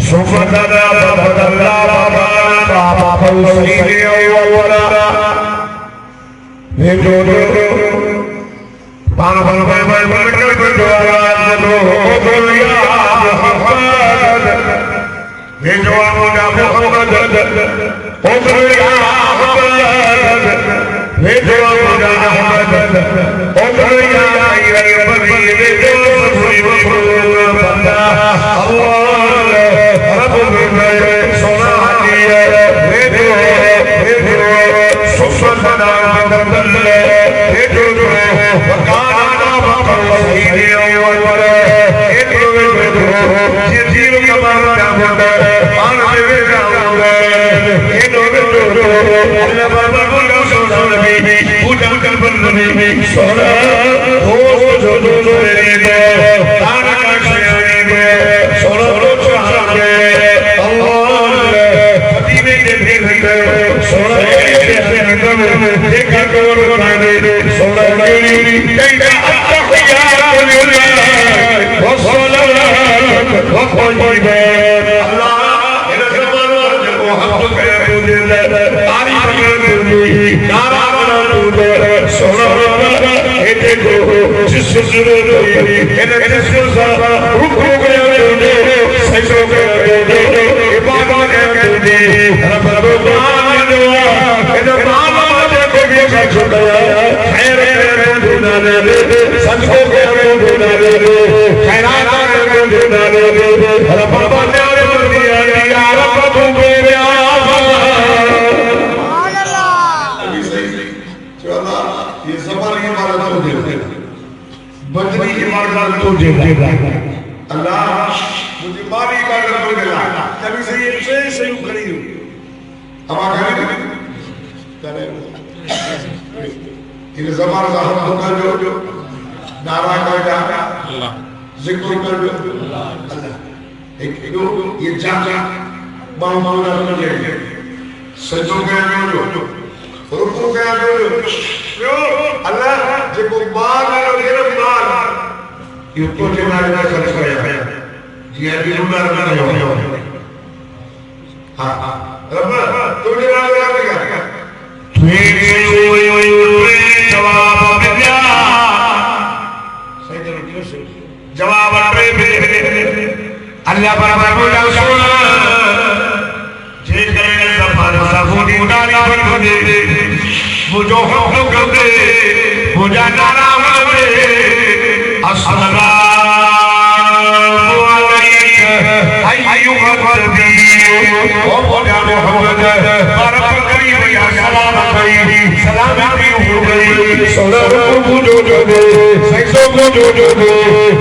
सुबहाना बदला बाबा पौसीने औवरा ये जो पान बन द्वारा लो दुनिया मोहम्मद ये जो मुझे मोहम्मद ओ दुनिया मोहम्मद ये जो मुझे मोहम्मद ओ दुनिया ये बनी ये जो सुई बंदा अल्लाह रब ने सोना दिया रे सुसना बदल रे जो वकाना बकसीने और ये जीव का मारा मुंडा मान में जाऊंगा ये नो अल्लाह बाबा बोलो सोना नबी पूजा कर नबी सोना हो जो रे दे तारा का शयानी दे सोना रो चाहा दे अल्लाह फतीमे दे दे सोना के अंदर देखा करो दे सोना मेरी तेरा अत्तहिया लिल्लाह व सलाम व तय्यबा अल्लाह इन जमानों को हक करे दे तारीफ करे दे नारा बना दे सोना ए देखो जिस जरूरत इन जिस रुक गए दे सजो गए दे इबादत करे दे रब रब्बान दुआ इन मामा को भी छुड़ाया खैर करे दुना दे सजो करे दुना दे खैरात करे दुना दे रब रब्बान दिया या रब तू मेरे सुभान अल्लाह अल्लाह ये ज़बानी इबादत तुझे देगा, बदनी इबादत तुझे देगा। अल्लाह मुझे माली इबादत तुझे देगा। कभी से ये से यूं खड़ी हो अब आखिर करे ये ज़बान का हम कर जो नारा कर जा अल्लाह जिक्र कर जो अल्लाह एक ये जा मामूला कर ले सजो के जो रुको के जो अल्लाह जेको माल लो जेरो माल ये तो जे माल ना खर्च कया जी अभी उमर ना हो हां रब तो जे माल का जवाब मिला सही जवाब अल्लाह पर बोला सुन जे करे सफर सफूदी डाली बन दे वो जो हुक्म कर दे वो जाना ना हो दे अस्सलामु अलैकुम अय्युहा नबी ओ बोला मोहम्मद बरकत करी या सलाम करी सलामती हो गई सलाम को जो दे सैसो को जो दे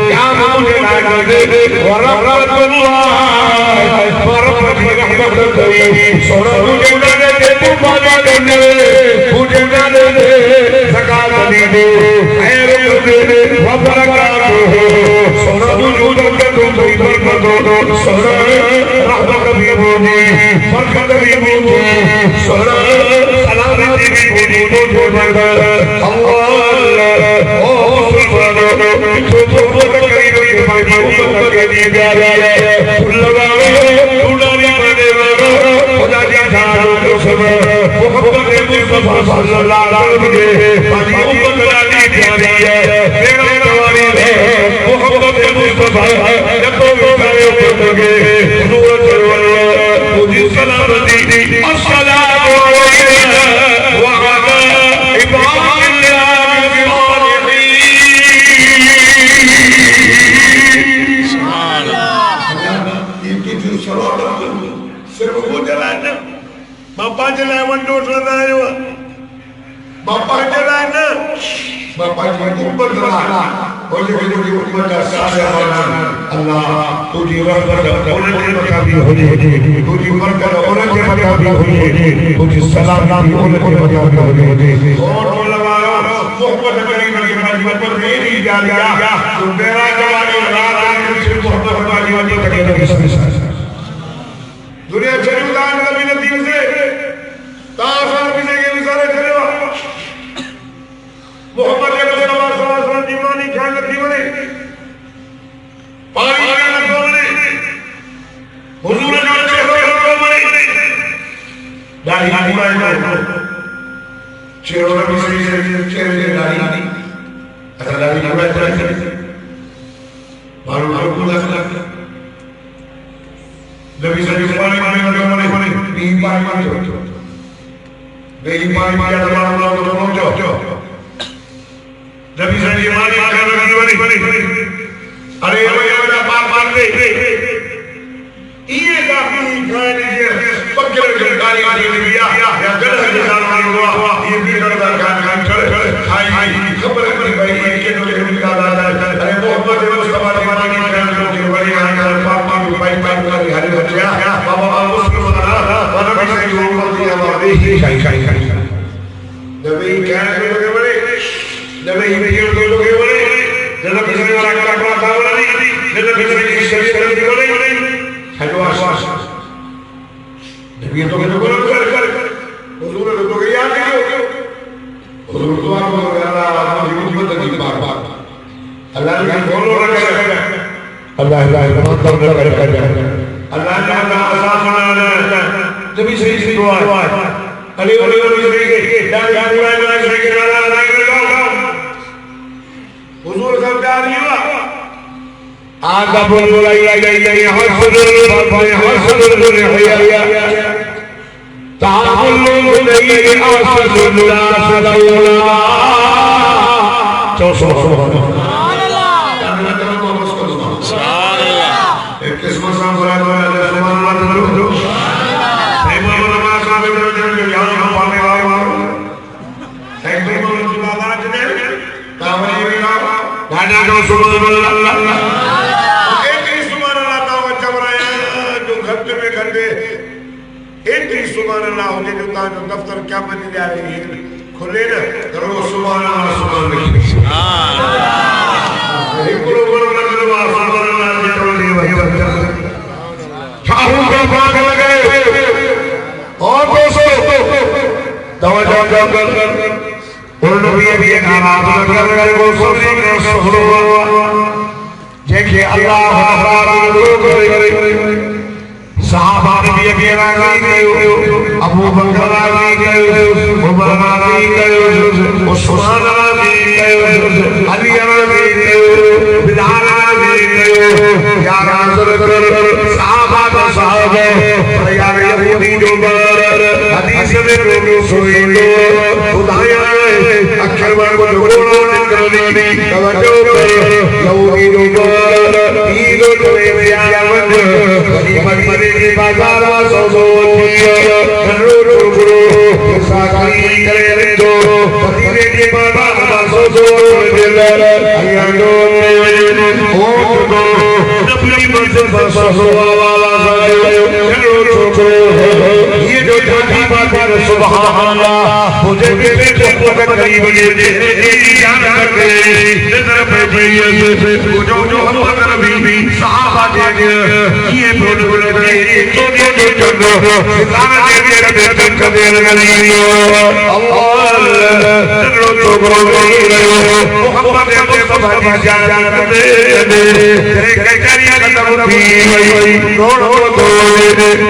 क्या मुझे ना दे वरहमतुल्लाह रहमत करी सोना मुझे ना दे तू माना करने मुझे ना दे ज़कात दे दे खैर दे व बरकत सोना मुझे ना दे तू बरकत दो सोना रहमत भी बोली बरकत भी बोली सोना सलामती भी बोली मुझे अल्लाह ओ सुभान तो बरकत करी भाई के लिए गाया लगा उड़ाने बने खुदा की जान सब मोहब्बत मुस्तफा सल्लल्लाहु अलैहि वसल्लम पानी उम्मत लानी प्यारी है मेरा तवारी है मोहब्बत मुस्तफा जब विचारे उठोगे नूर चरवल मुझे सलामती अस्सलामु अलैकुम व अला इबादिल्लाह सिर्फ वो जलाए ना बापा जलाए वंडो जलाए बापा जलाए ना बापा जी ऊपर जलाए और जो ऊपर का सारे अल्लाह तुझी रहमत उन्हें बता भी होनी तुझी बरकत उन्हें बता भी होनी तुझी सलामती उन्हें बता भी होनी और तो लगाओ मोहब्बत करी मेरी पर मेरी जान गया तो मेरा जवानी रात दिन से मोहब्बत वाली तक दुनिया चली उदान नबी ने दिन से ताफर भी के विचारे चले मोहम्मद के मुस्तफा सल्लल्लाहु अलैहि वसल्लम दीवानी ख्याल रखी बने पानी में को बने हुजूर ने चेहरे को बने दाढ़ी पूरा है चेहरे में से चेहरे दाढ़ी अच्छा दाढ़ी पूरा है बारू पूरा नबी सल्लल्लाहु अलैहि वसल्लम तीन बार मांगो बेई बार मांगा तो पहुंचो नबी सल्लल्लाहु अलैहि वसल्लम अरे ये बार दे ये काफी खाने लीजिए पक्के के गाड़ी आने दिया या गलत के साथ हुआ ये भी करता खान चले खाई खबर नहीं भाई के तो निकाल आता है अरे मोहब्बत मुस्तफा दीवानी ख्याल के बड़ी आने पापा भी भाई कर हरे बच्चा बाबा मुस्लिम बना और भी सही हो दिया वाली खाई नबी क्या लोग बड़े नबी ये लोग बड़े जब किसी वाला का था बोला नहीं जब किसी की शरीयत की बोले हेलो आवाज नबी तो कर हुजूर ने तो याद किया हुजूर तो अल्लाह की उम्मत की बार अल्लाह ने बोलो रखा अल्लाह अल्लाह कर अल्लाह ने आसान बना नबी सही दुआ अली सही के डाल सही के हुजूर सब जा रही हुआ आगा बोल लाई हसदुल हिया ताहुल नहीं आसदुल्ला सदुल्ला तो सुभान अल्लाह सुभान अल्लाह एक किस्म से सुभान अल्लाह सुभान अल्लाह दादा जो सुभान अल्लाह एक ही सुभान अल्लाह तावा चमराया जो घंटे में घंटे एक ही सुभान अल्लाह होने जो ता जो दफ्तर क्या बन जा रही है खुले ना करो सुभान अल्लाह सुभान अल्लाह एक बोलो बोलो सुभान अल्लाह ये तो नहीं वही बच्चा चाहूं को भाग लगे और दोस्तों दवा दवा कर और नबी भी नाराज कर वो सबसे सुनो जेके अल्लाह ताला करे सहाबा भी नाराज गयो अबू बकर नाराज गयो उमर नाराज गयो उस्मान नाराज गयो अली नाराज गयो बिलाल नाराज गयो या नाज़र कर सहाबा का साहब यार यहूदी जो हदीस में लोग सोई लो खुदाया अक्षर में बोलो निकलनी तवज्जो कर यहूदी जो ईदो जो यावत मदीने के बाजार सौदो रो रो साकी करे दो मदीने के बाजार सौदो दिल अयानो ओ दो नबी मंजिल पर सल्लल्लाहु अलैहि वसल्लम ये जो जाती बात है सुभान अल्लाह मुझे मेरे को करीब ये जान करके नजर पे से जो हम नबी सहाबा के ये बोल के तो जो सारा दे कर गली अल्लाह तो मोहम्मद मुस्तफा जान करते तेरे करिया खत्म थी रोड तो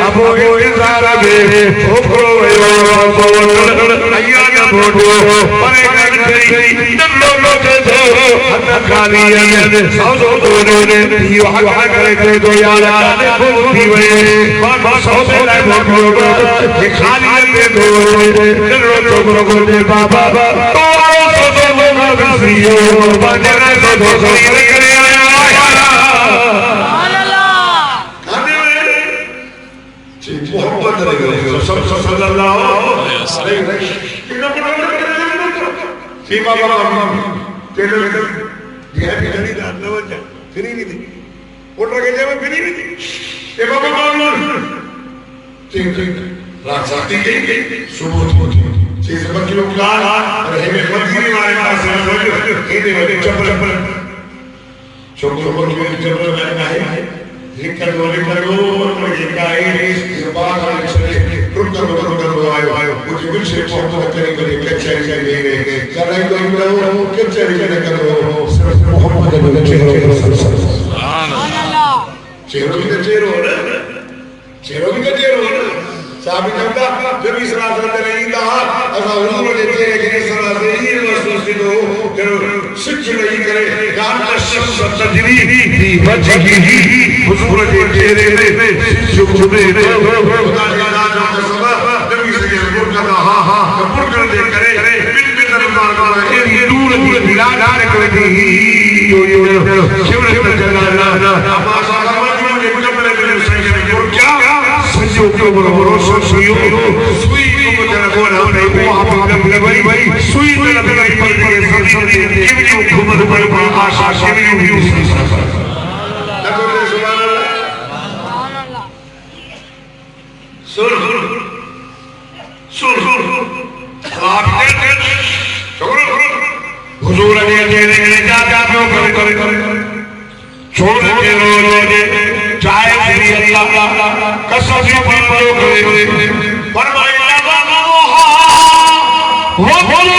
अब इज़ारा दे ओखरो अय्या का बोलो परे गई लो के दो खाली सौदो ने यो हक करे दो यार थी वे सौदे लाए बोलो ये खाली दे दो लो तो दे बाबा तो सौदो ना बिसियो बजरा सौदो करे आया सुभान अल्लाह मोहब्बत सल्लल्लाहु अलैहि वसल्लम सीमा बाबा तेरे ये फिरी ना नवजा फिरी नहीं थी उठ के जेब फिरी नहीं थी ये बाबा बोल ठीक रात साथी गई सुबह चीज बच्चे लोग का रहे में मदीने वाले पास ये दे चप्पल चप्पल लगना है लिखकर वो ये काहे इस बात में चले रुक आयो कुछ से फोटो करे कचहरी से ले गए कराई को कचहरी से करो मोहम्मद सुभान अल्लाह चेहरो भी चेहरो ना साबित करता जब इस रात में नहीं था ऐसा उन्होंने देते हैं कि इस रात में ये वस्तु दो सच नहीं करे गान का शब्द तजरी दी वजही हुजूर के चेहरे में जो खुदे खुदा का नाम का सबब नबी से गुर का हां कबूल कर दे करे बिन दरबार का ये दूर मिला डाल कर दी यो शिव ने जलाला आवाज आवाज में मुकम्मल कर सही गुर क्या संजो को बोलो सुई को जरा को ना नहीं वो आप भाई सुई तो लग गई पर के संसद के जो घुमर पर आशा के भी सुभान अल्लाह सुर आप हुजूर ने कहने जा करे छोड़ के रोने चाहे भी अल्लाह कसम से बोलो करे फरमाया वो बोलो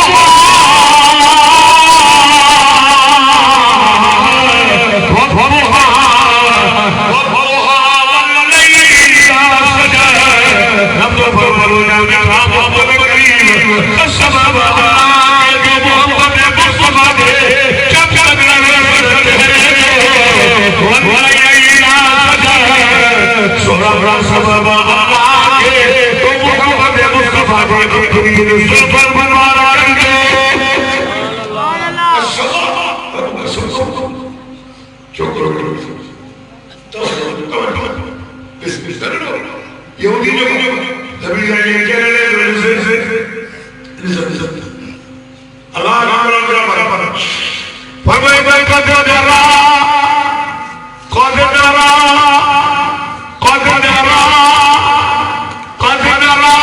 Allah फरमाया कद नरा कद नरा कद नरा कद नरा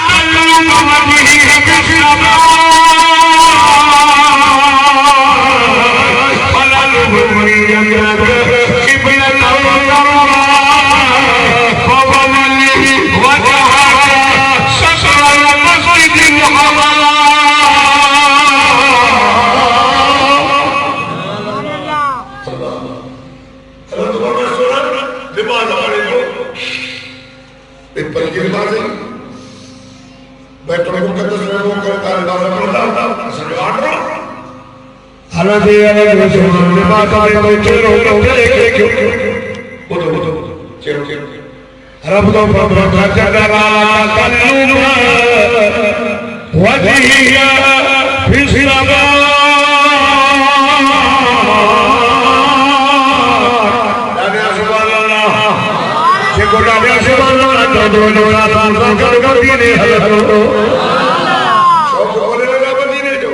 तल्लु वजही बिशबा फलल हुरियत किबला नरा फवली वजहा शतर मस्जिद हराम पर की बात है बैठो मुकद्दस में वो करता है दादा असल आर्डर हला दे वाले रसूल ने बात में चलो क्यों बोलो चलो रब तो फरमाता जदरा कल्लुना वजहिया फिसलबा दादा सुभान अल्लाह जे गोटा से बोलो दोनों रातान कर दिए हलो सब बोले लगा बदीने जो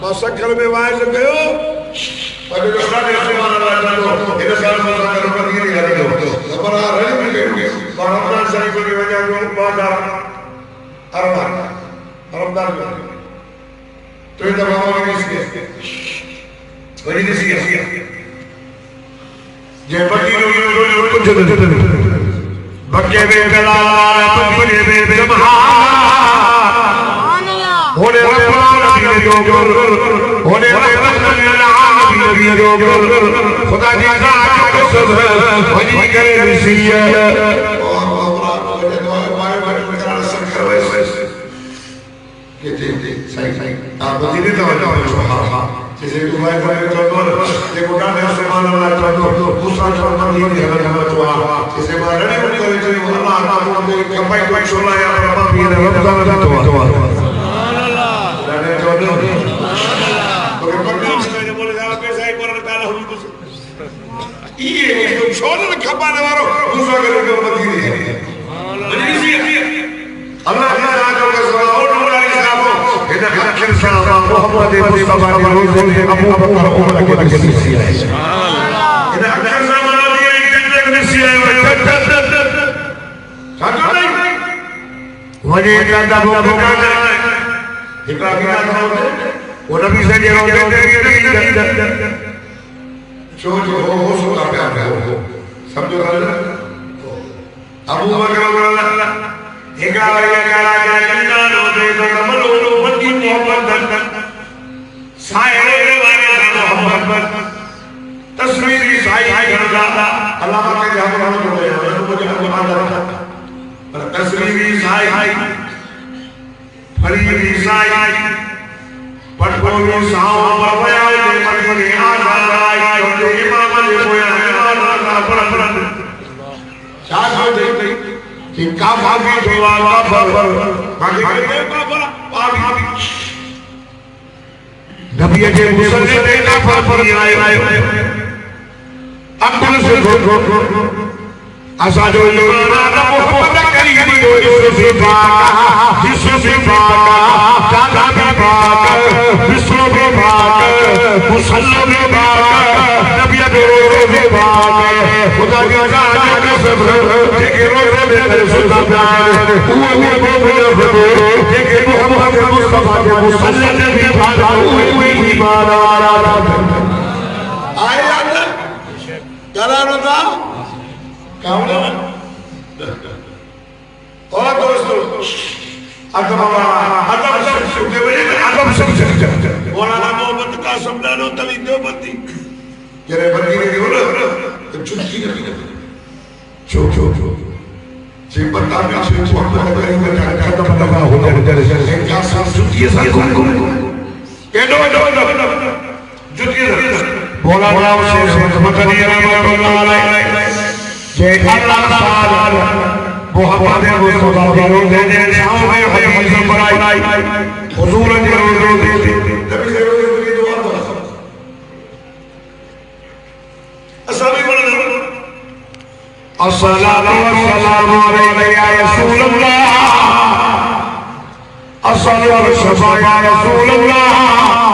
बस घर में वाइज गयो पर जो सारे से माना तो इधर साल में कर बदीने हलो हमारा रही गयो पर अपना सही को वजह को बाजार अरबान तो इधर बाबा ने इसके वही दिसी जे बदीने कुछ बच्चे में कलाल पपरे में जमहा होने रब्बाना भी जोगर होने रब्बाना भी जोगर खुदा जी का कसम है वही करे नसीया के दे सही आप बदीने तो जैसे तुम्हारे घर में चलो देखो ना मैं सुभान अल्लाह चलो दूसरा चलो नहीं है तो जैसे मारने को करे चलो अल्लाह आपको कोई कमाई कोई छोला या बाबा भी रमजान का तो सुभान अल्लाह लाने चलो तो पक्का से बोले जा पैसा ही पर काला हुई कुछ ये जो छोले खपाने वालो दूसरा के लोग मदीने है अल्लाह अल्लाह का सलाम इधर आखिर सलाम मोहम्मद मुस्तफा ने रोज़ अबू बकर उमर के नसीसी है इधर आखिर सलाम दिए इतने नसीसी है साथ नहीं वही का दबो बका इकरा बिना था वो नबी से जे रोते जो हो सो का प्यार हो समझो अबू बकर इकरा या करा जन्ना नो दे तो कमलो बदी मोहब्बत साहिब वाले मोहब्बत तस्वीरी साई करदा अल्लाह के जहां हम बोले हैं मुझे कुरान पर तस्वीरी साई फरीदी साई पटकोनी साव बया के पटकोनी आजाई जो इमाम ने बोया इमाम का पर चाह दे कि का भागी जोवा का भागी के का भागी नबी के मुसल्ले ने का पर आए अब्दुल से आसा जो इमाम मोहब्बत करीम जो इससे पाक जिससे पाक जादा भी पाक विश्व भी पाक मुसल्ले भी पाक नबी के रोज़े पाक खुदा की जान के सब के रोज़े में सुल्तान प्यार वो के मोहम्मद मुस्तफा के मुसल्ले भी पाक वो भी पाक आए याद करारो था कौन और दोस्तों अदब सब मौलाना मोहम्मद कासिम नानो तवी देवबंदी जरे बंदी ने बोला तो चुटकी नहीं चो जी बंदा में से मोहम्मद करीम का खत्म लगा हो गया जरे क्या सब चुटकी सा गुम के दो चुटकी मौलाना शेख मदनी रहमतुल्लाह अलैह जय अल्लाह ताला मोहम्मद मुस्तफा के रोज़े ने छांव में हदीस बनाई हुजूर के रोज़े नबी के रोज़े की दुआ दो असहाबी बोले अस्सलातु वस्सलामु अलैका या रसूल अल्लाह अस्सलातु वस्सलामु या रसूल अल्लाह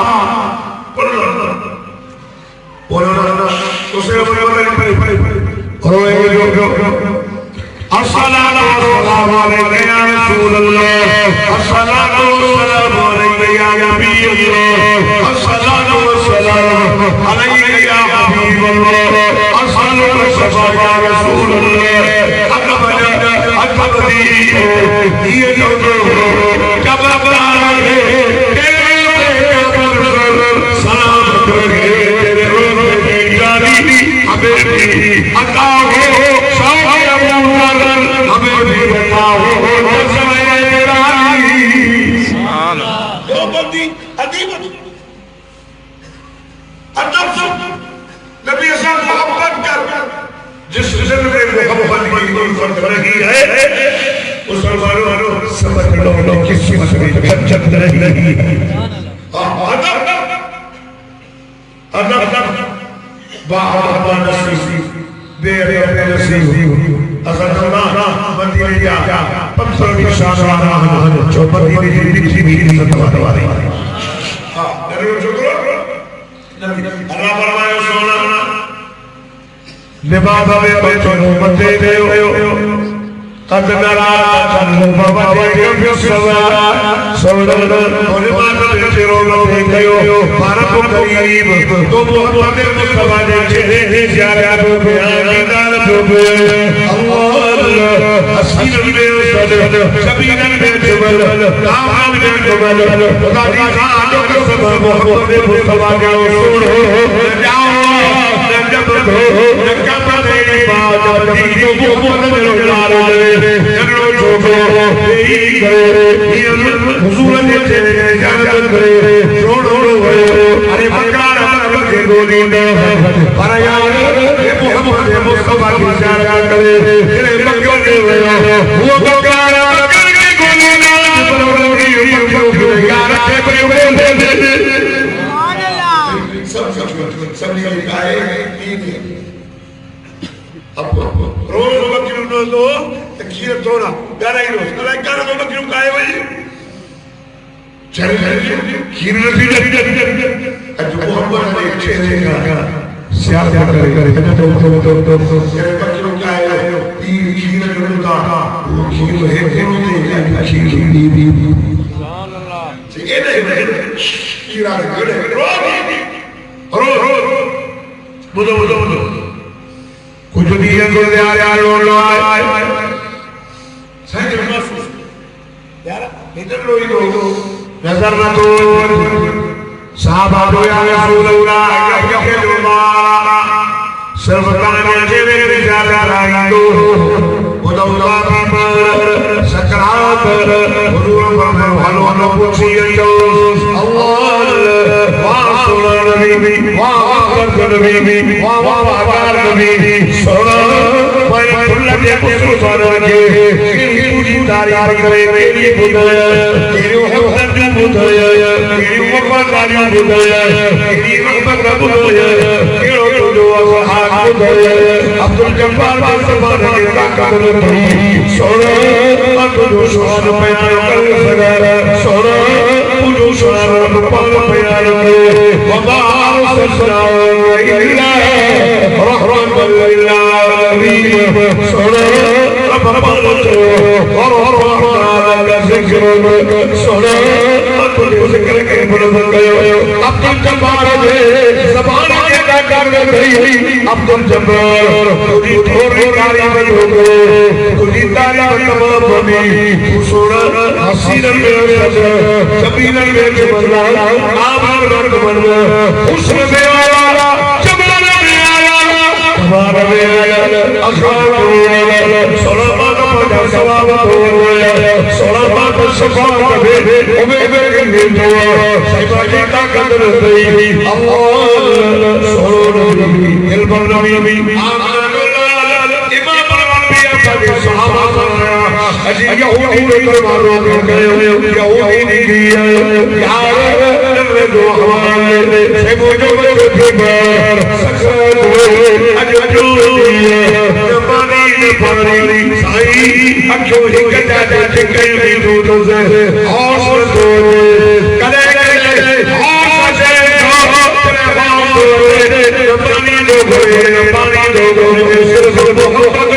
अल्लाह अस्सलातु वस्सलाम अलैका या हबीब अल्लाह अस्सलातु वस्सलाम या रसूल अल्लाह अकबदी ये जो कब्रदार है तेरे कब्र सलाम करे तेरे रोज़े की जानी हमें भी अता हो सारे अबूबकर हमें भी बताओ नबी असल मोहब्बत कर जिस दिल में मोहब्बत की उल्फत रही है उस मुसलमानों समझ लो किस्मत में बचत नहीं अदब अदब बाबा नसीब बेअदब नसीब असदना मदीना पत्थर की शान वाला जो मदीने की मिठी सतवारी हां नबी शुक्र अल्लाह फरमाए सोना लिबास में बचो मते देओ कद नरा तनु बवदे के सवा सोना लिबास में चिरो मते देओ भारत करीब तो मोहब्बत मुस्तफा दे चेहरे जियारत बयान डूबे अल्लाह हसीन में सद कबीर में जुबल कामन में जुबल खुदा दी खान के सब मोहब्बत मुस्तफा के सुनो जाओ जब दो कब तेरी बात दी तो मोहब्बत में लारो जगड़ो जोगो यही करे हुजूर ने तेरे इजाजत करे छोड़ो अरे मकार के गोली न पर यार ये मोहब्बत मुस्तफा की इजाजत करे तेरे मक्के के वो मकार के गोली न पर यार के बोले सब लिखाए अब रोज बकरी नो खीर थोड़ा गाना ही रोज गाना तो बकरी खाए भाई चल खीर नहीं आज मोहब्बत ने चेहरे का श्यार करे तो बकरी खाए ये खीर जोड़ा वो खीर है होते खीर दी सुभान अल्लाह ये नहीं खीर आ गए रोज बुदो कुछ दिया तो यार लो आए सही महसूस यार इधर लो नजर न तो साहबा दो या रसूल अल्लाह के दुबारा सर्वतन में जेवे रिजाला राइंदो बुदौला पर सकरात हुजूर पर हलो न पूछियो अल्लाह वाह नबी वाह नबी वाह आकार नबी सोना भाई खुला दे मुसलमान के पूरी तारीफ करे तेरी बुदाया तेरी मोहब्बत की बुदाया तेरी वफादारी बुदाया तेरी रहमत का बुदाया तेरो जो वहां बुदाया अब्दुल जब्बार मुस्तफा ने ताकत दी सोना अब्दुल सुभान प्यार कर सगारा सोना पूजो सुभान पाक प्यार के वबार सल्लल्लाहु अलैहि रहमत लिल्लाह सोना रब्बना और का जिक्र सोना तुझे जिक्र के बुलंद कयो अब्दुल जब्बार दे ज़बान के कर गई अब्दुल जब्बार तुझी थोड़ी तारीफ हो गए तुझी तारीफ तमाम बनी सोना हसीन में सद जबीन में जबला आभार रंग बनना हुस्न में आया जमाल में आया हमारा में आया अखबार में आया सलामत पड़ा सलामत हो गया सलामत सफा कबे उम्मीद के दुआ सबाजी का कदर गई अल्लाह सोनो नबी इल्म नबी इमाम अल-अंबिया के सहाबा अजी यहूदी ने मारो गए यहूदी ने किया यार ने दो हवाले से मुझे थे बार सकत अजो जमानी ने पानी साई अखो ही कटा दे कई दूध से हौस दो करे हौस से तेरे बाप जमानी दो गए पानी दो गए सिर्फ मोहब्बत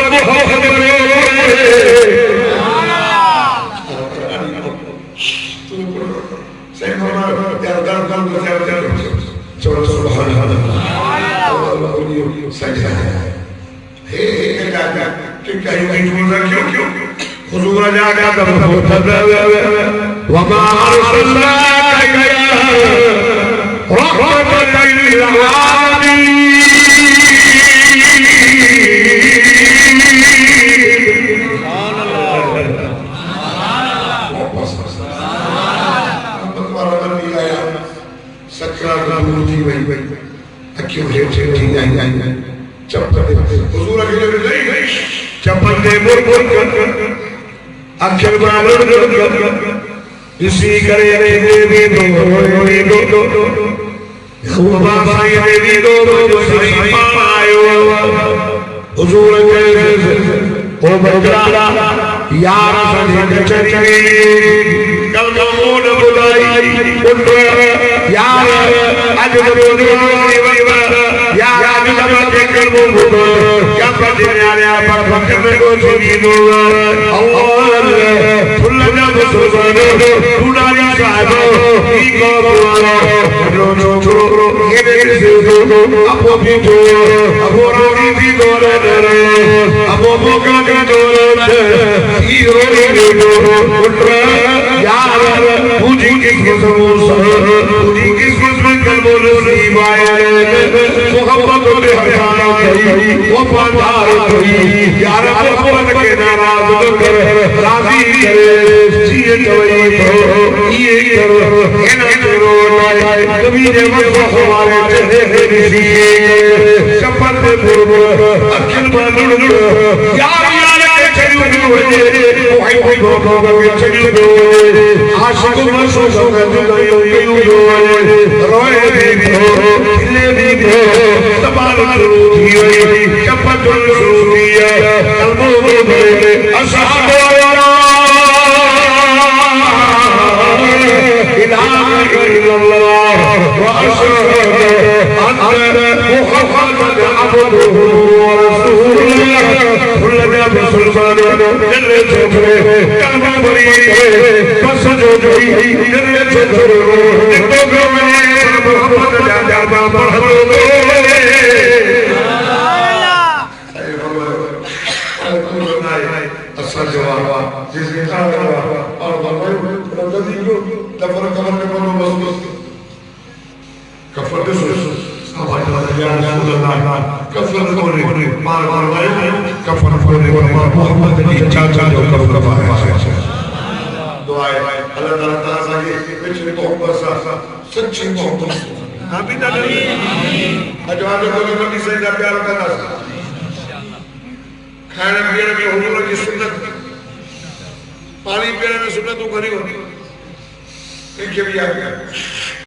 सही मामा यार दम को चलो सुभान अल्लाह सजदा हे क्या कि कहीं क्यों हुजूर जागा तब वमा अरसलनाका रहमतन लिल आलमीन चप्पल दे अक्षर इसी करे देवी दो देवी दो हुजूर ओ बकरा यार चली कल मोन बुलाई उठ यार आज यार आज कल बुला क्या पतिने आया पर फकर को छोड़ी दो अल्लाह फुल जब सुबह उड़ाया साहब ई को बोला रो ये से अपो भी जो अपो रोटी भी बोले अपो बोका का बोले ई रोटी दो उठ यार पूजी किस में कल बोले सी बाय मोहब्बत में हजारों गई वो पांधार गई यार मोहब्बत के नाराज कर राजी करे जिए चवई तो ये करो है ना करो कभी जब हमारे चेहरे दिए शपथ पूर्व अखिल बंद यार चलू कोई भोगो के चलू आशिक मसो रोए भी खिले भी तबाल हुई शपथ सूरिया कल्बों में असहाब इलाह इल्लल्लाह व अशहदु अन्ना मुहम्मद अब्दुहु व रसूलुहु खुलना मुसलमान जल्ले छोरे कलमा बड़ी बस जो जोई जल्ले छोरे तो में मोहम्मद जा बाबा असल जवाब जिसके साथ और नदी को कफर कफर में बनो बस कफर दे सो आवाज या रसूल अल्लाह कफर कोने मार मार कफर कोने मोहम्मद की चाचा जो कफर है दुआ अल्लाह ताला सागे पिछले मोहब्बत सा सच्ची मोहब्बत आमीन आमीन अजवाज को नबी से प्यार करना खाने पीने में हुजूर की सुन्नत पानी पीने में सुन्नत तो करी होती एक भी आ गया